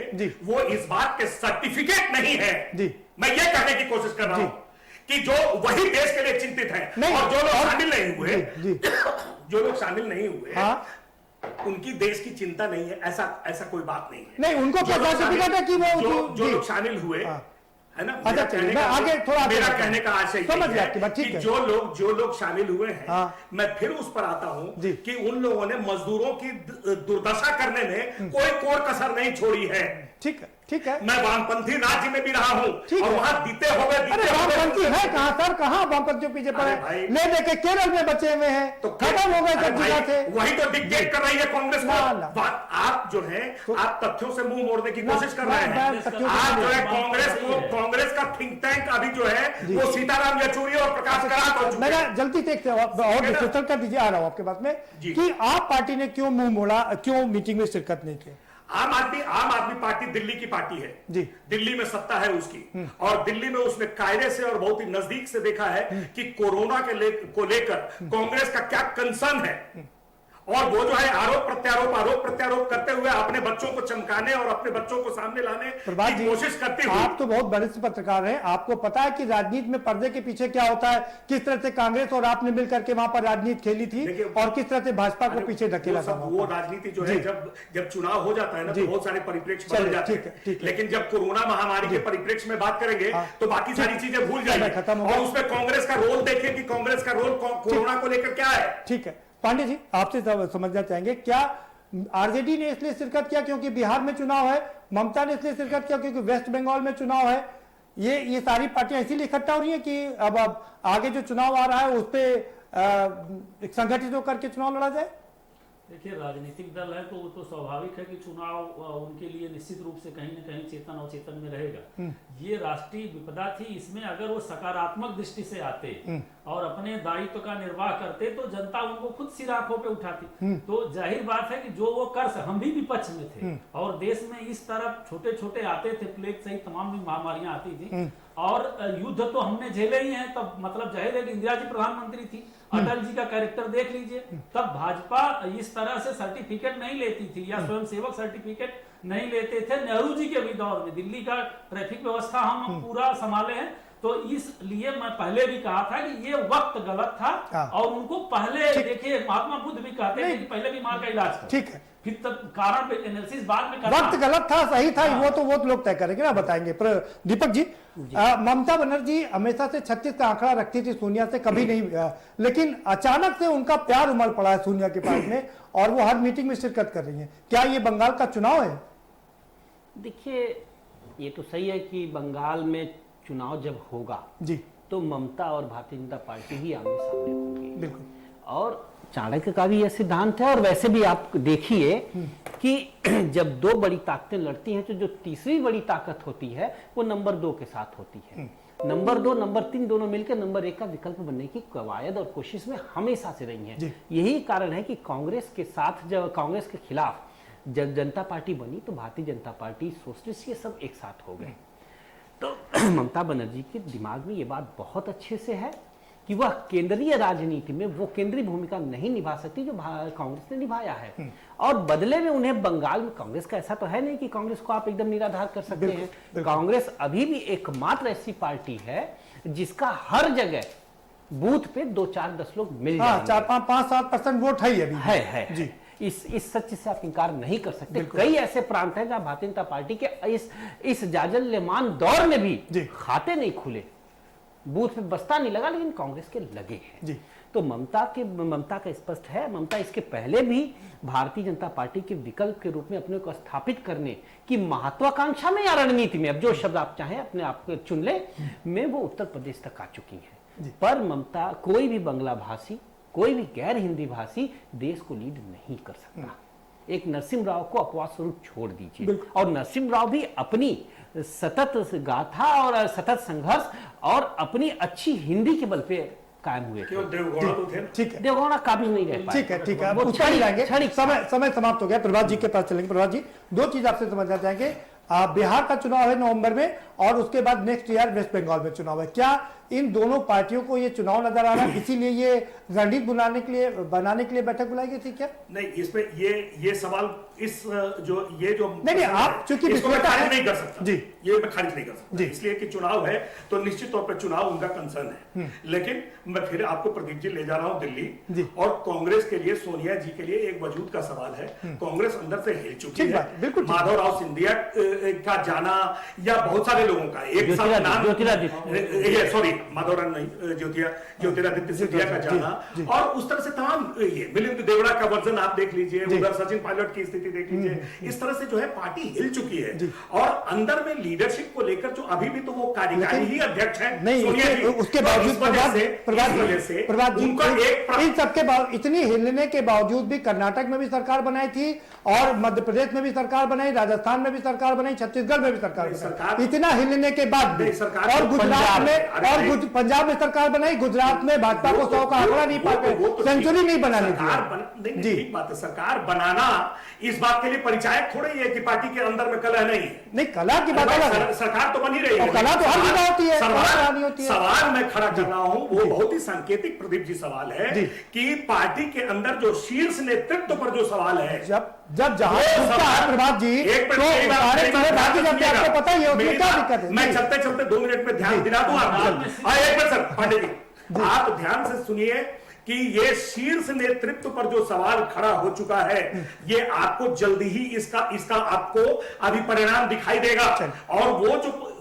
वो इस बात के सर्टिफिकेट नहीं है, मैं ये कहने की कोशिश कर रहा हूं कि जो वही देश के लिए चिंतित है, और जो लोग शामिल नहीं हुए, जो लोग शामिल नहीं हुए उनकी देश की चिंता नहीं है, ऐसा कोई बात नहीं है। नहीं, उनको क्या सर्टिफिकेट है कि वो जो लोग शामिल हुए है ना, अच्छा चलिए मैं आगे थोड़ा मेरा कहने का आशय समझ गया आपकी बात, ठीक है। जो लोग शामिल हुए हैं, मैं फिर उस पर आता हूं कि उन लोगों ने मजदूरों की दुर्दशा करने में कोई कोर कसर नहीं छोड़ी है। ठीक है, मैं वामपंथी राज्य में भी रहा हूं और वहां बीते हुए वामपंथी है कहां सर, कहां वामपंथियों पीछे पड़े, ले देके केरल में बचे हुए हैं, तो खत्म हो गए सब जगह से। वही तो डिक्टेट कर रही है कांग्रेस को। आप जो है आप तथ्यों से मुंह मोड़ने की कोशिश कर रहे हैं। आज जो है कांग्रेस का थिंक टैंक अभी जो है वो सीताराम येचुरी और प्रकाश करात। मेरा जल्दी देखते और डिस्कस कर दीजिए, आ रहा हूं आपके बात में कि आप पार्टी ने क्यों मुंह मोड़ा, क्यों मीटिंग में शिरकत नहीं की? आम आदमी पार्टी दिल्ली की पार्टी है जी, दिल्ली में सत्ता है उसकी, और दिल्ली में उसने कायदे से और बहुत ही नजदीक से देखा है कि कोरोना को लेकर कांग्रेस का क्या कंसर्न है, और वो जो है आरोप प्रत्यारोप करते हुए अपने बच्चों को चमकाने और अपने बच्चों को सामने लाने की कोशिश करते हुए। आप तो बहुत वरिष्ठ पत्रकार हैं, आपको पता है कि राजनीति में पर्दे के पीछे क्या होता है, किस तरह से कांग्रेस और आपने मिलकर के वहां पर राजनीति खेली थी और किस तरह से भाजपा को पीछे धकेला था। वो राजनीति जो है जब चुनाव हो जाता है ना तो बहुत सारे परिप्रेक्ष्य बदल जाते हैं, लेकिन जब कोरोना महामारी के परिप्रेक्ष्य में बात करेंगे तो बाकी सारी चीजें भूल जाएंगे और उसमें कांग्रेस का रोल देखिए कि कांग्रेस का रोल कोरोना को लेकर क्या है। ठीक है पांडे जी, आपसे समझना चाहेंगे, क्या आरजेडी ने इसलिए शिरकत किया क्योंकि बिहार में चुनाव है, ममता ने इसलिए शिरकत किया क्योंकि वेस्ट बंगाल में चुनाव है, ये सारी पार्टियां इसीलिए इकट्ठा हो रही है कि अब आगे जो चुनाव आ रहा है उस पर संगठित होकर के चुनाव लड़ा जाए? देखिए, राजनीतिक दल है तो वो तो स्वाभाविक है कि चुनाव उनके लिए निश्चित रूप से कहीं न कहीं चेतन और चेतन में रहेगा। ये राष्ट्रीय विपदा थी, इसमें अगर वो सकारात्मक दृष्टि से आते और अपने दायित्व का निर्वाह करते तो जनता उनको खुद सिर आंखों पे उठाती। तो जाहिर बात है कि जो वो कर सके, हम भी विपक्ष में थे और देश में इस तरफ छोटे छोटे आते थे, प्लेग सहित तमाम भी महामारियां आती थी और युद्ध तो हमने झेले ही हैं। तब मतलब जाहिर है कि इंदिरा जी प्रधानमंत्री थी, अटल जी का कैरेक्टर देख लीजिए, तब भाजपा इस तरह से सर्टिफिकेट नहीं लेती थी या स्वयंसेवक सर्टिफिकेट नहीं लेते थे। नेहरू जी के भी दौर में दिल्ली का ट्रैफिक व्यवस्था हम पूरा संभाले हैं तो इसलिए मैं पहले भी कहा था कि ये वक्त गलत था और उनको पहले देखिए महात्मा बुद्ध भी कहते थे कि पहले बीमार का इलाज करो, ठीक है, फिर तब कारण पे एनालिसिस बाद में करना। वक्त गलत था सही था वो तो लोग तय करेंगे ना, बताएंगे। दीपक जी, ममता बनर्जी हमेशा से 36 का आंकड़ा रखती थी सोनिया से, कभी नहीं, लेकिन अचानक से उनका प्यार उमड़ पड़ा है सोनिया के पास में और वो हर मीटिंग में शिरकत कर रही है। क्या ये बंगाल का चुनाव है? देखिए, ये तो सही है कि बंगाल में चुनाव जब होगा जी तो ममता और भारतीय जनता पार्टी ही आमने सामने होंगी। बिल्कुल। और चाणक्य का भी यह सिद्धांत है, और वैसे भी आप देखिए कि जब दो बड़ी ताकतें लड़ती हैं तो जो तीसरी बड़ी ताकत होती है वो नंबर 2 के साथ होती है। नंबर 2, नंबर 3 दोनों मिलकर नंबर 1 का विकल्प बनने की कवायद और कोशिश में हमेशा से रही है। यही कारण है कि कांग्रेस के साथ, जब कांग्रेस के खिलाफ जब जनता पार्टी बनी तो भारतीय जनता पार्टी, सोशलिस्ट, ये सब एक साथ हो गए। तो ममता बनर्जी के दिमाग में ये बात बहुत अच्छे से है कि वह केंद्रीय राजनीति में वो केंद्रीय भूमिका नहीं निभा सकती जो कांग्रेस ने निभाया है, और बदले में उन्हें बंगाल में, कांग्रेस का ऐसा तो है नहीं कि कांग्रेस को आप एकदम निराधार कर सकते हैं। कांग्रेस अभी भी एकमात्र ऐसी पार्टी है जिसका हर जगह बूथ पे 2, 4, 10 लोग मिल जाएंगे। 4, 5, 7% वोट है अभी है जी। इस सच से आप इंकार नहीं कर सकते। कई ऐसे प्रांत हैं जहां भारतीय जनता पार्टी के इस जाजल्यमान दौर में भी खाते नहीं खुले, बूथ पे बस्ता नहीं लगा, लेकिन कांग्रेस के लगे हैं जी। तो ममता का स्पष्ट है, ममता इसके पहले भी भारतीय जनता पार्टी के विकल्प के रूप में अपने को स्थापित करने की महत्वाकांक्षा में या रणनीति में, अब जो शब्द आप चाहें अपने आप को चुन ले, में वो उत्तर प्रदेश तक आ चुकी है। पर ममता, कोई भी बंगला भाषी, कोई भी गैर हिंदी भाषी देश को लीड नहीं कर सकता। एक नरसिम्हा राव को अपवाद स्वरूप छोड़ दीजिए, और नरसिम्हा राव भी अपनी सतत गाथा और सतत संघर्ष और अपनी अच्छी हिंदी के बल पे कायम हुए थे। ठीक है, देवगौड़ा काबिल नहीं रह पाए। ठीक है, वो छड़ी लाएंगे। समय समाप्त हो गया। प्रभात जी के पास चलेंगे। प्रभात जी, 2 चीज आपसे समझना चाहेंगे। बिहार का चुनाव है नवंबर में, और उसके बाद नेक्स्ट ईयर वेस्ट बंगाल में चुनाव है। क्या इन दोनों पार्टियों को ये चुनाव नजर आ रहा है, इसीलिए ये रणनीति बनाने के लिए बैठक बुलाई गई थी क्या? नहीं, इसमें ये सवाल जो नहीं, आप चूंकि मैं खारिज नहीं कर सकता जी, ये मैं खारिज नहीं कर सकता इसलिए कि चुनाव है तो निश्चित तौर पर चुनाव उनका कंसर्न है। लेकिन मैं फिर आपको प्रदीप जी ले जा रहा हूं दिल्ली, और कांग्रेस के लिए, सोनिया जी के लिए एक वजूद का सवाल है। कांग्रेस अंदर से हिल चुकी है। माधवराव सिंधिया का जाना, या बहुत सारे लोगों का एक साथ नाम, सॉरी माधवराव नहीं, ज्योतिरादित्य सिंधिया का जाना, और उस तरह से तमाम, ये मिलिंद देवड़ा का वर्जन आप देख लीजिए, उधर सचिन पायलट की स्थिति देख लीजिए। इस तरह से जो है पार्टी हिल चुकी है, और अंदर में लीडरशिप को लेकर जो अभी भी तो वो कार्यकारी ही अध्यक्ष है सोनिया जी, उसके बावजूद इन सबके बावजूद, इतनी हिलने के बावजूद भी कर्नाटक में भी सरकार बनाई थी, और मध्य प्रदेश में भी सरकार बनाई, राजस्थान में भी सरकार बनाई, छत्तीसगढ़ में भी सरकार बनाई। इतना हिलने के बाद भी, और गुजरात में, और पंजाब में सरकार बनाई, गुजरात में भाजपा को 100 का आंकड़ा नहीं पाते, सेंचुरी नहीं बनाने दी जी। बात है, सरकार बनाना इस बात के लिए परिचायक थोड़ा ही है कि पार्टी के अंदर में कलह नहीं कलह की बात है, सरकार तो बनी रही है, कलह तो हर जगह होती है। सवाल मैं खड़ा कर रहा हूं वो बहुत ही सांकेतिक, प्रदीप जी, सवाल है कि पार्टी के अंदर जो शीर्ष नेतृत्व पर जो सवाल है, जब जहां प्रभात जी, आपको पता ही है क्या दिक्कत है। मैं चलते चलते 2 मिनट में ध्यान दिला दूं आपको। एक मिनट सर, पांडे जी, आप ध्यान से सुनिए कि ये शीर्ष नेतृत्व पर जो सवाल खड़ा हो चुका है, ये आपको जल्दी ही इसका आपको अभी परिणाम दिखाई देगा, और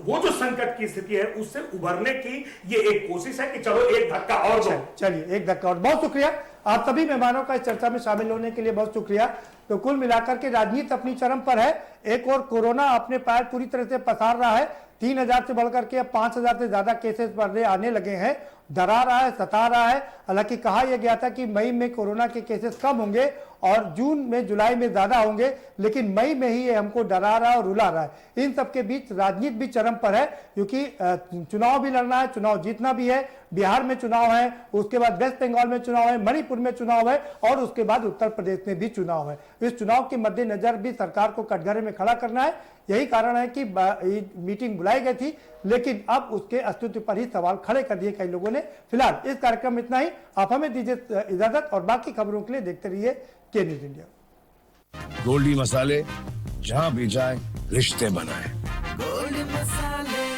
वो जो संकट की स्थिति है उससे उभरने की ये एक कोशिश है कि चलो एक धक्का और दो। चलिए एक धक्का और। बहुत शुक्रिया आप सभी मेहमानों का इस चर्चा में शामिल होने के लिए, बहुत शुक्रिया। तो कुल मिलाकर के राजनीति अपनी चरम पर है। एक और कोरोना अपने पैर पूरी तरह से पसार रहा है। 3000 से बढ़कर के अब 5000 से ज्यादा केसेस बढ़ने आने लगे हैं, डरा रहा है, सता रहा है। हालांकि कहा यह गया था कि मई में कोरोना के केसेस कम होंगे और जून में, जुलाई में ज्यादा होंगे, लेकिन मई में ही ये हमको डरा रहा है और रुला रहा है। इन सबके बीच राजनीति भी चरम पर है, क्योंकि चुनाव भी लड़ना है, चुनाव जीतना भी है। बिहार में चुनाव है, उसके बाद वेस्ट बंगाल में चुनाव है, मणिपुर में चुनाव है, और उसके बाद उत्तर प्रदेश में भी चुनाव है। इस चुनाव के मद्देनजर भी सरकार को कटघरे में खड़ा करना है। यही कारण है कि मीटिंग बुलाई गई थी, लेकिन अब उसके अस्तित्व पर ही सवाल खड़े कर दिए कई लोगों ने। फिलहाल इस कार्यक्रम में इतना ही। आप हमें दीजिए इजाजत, और बाकी खबरों के लिए देखते रहिए के न्यूज इंडिया। गोल्डी मसाले, जहां भी जाए रिश्ते बनाए। गोल्डी मसाले।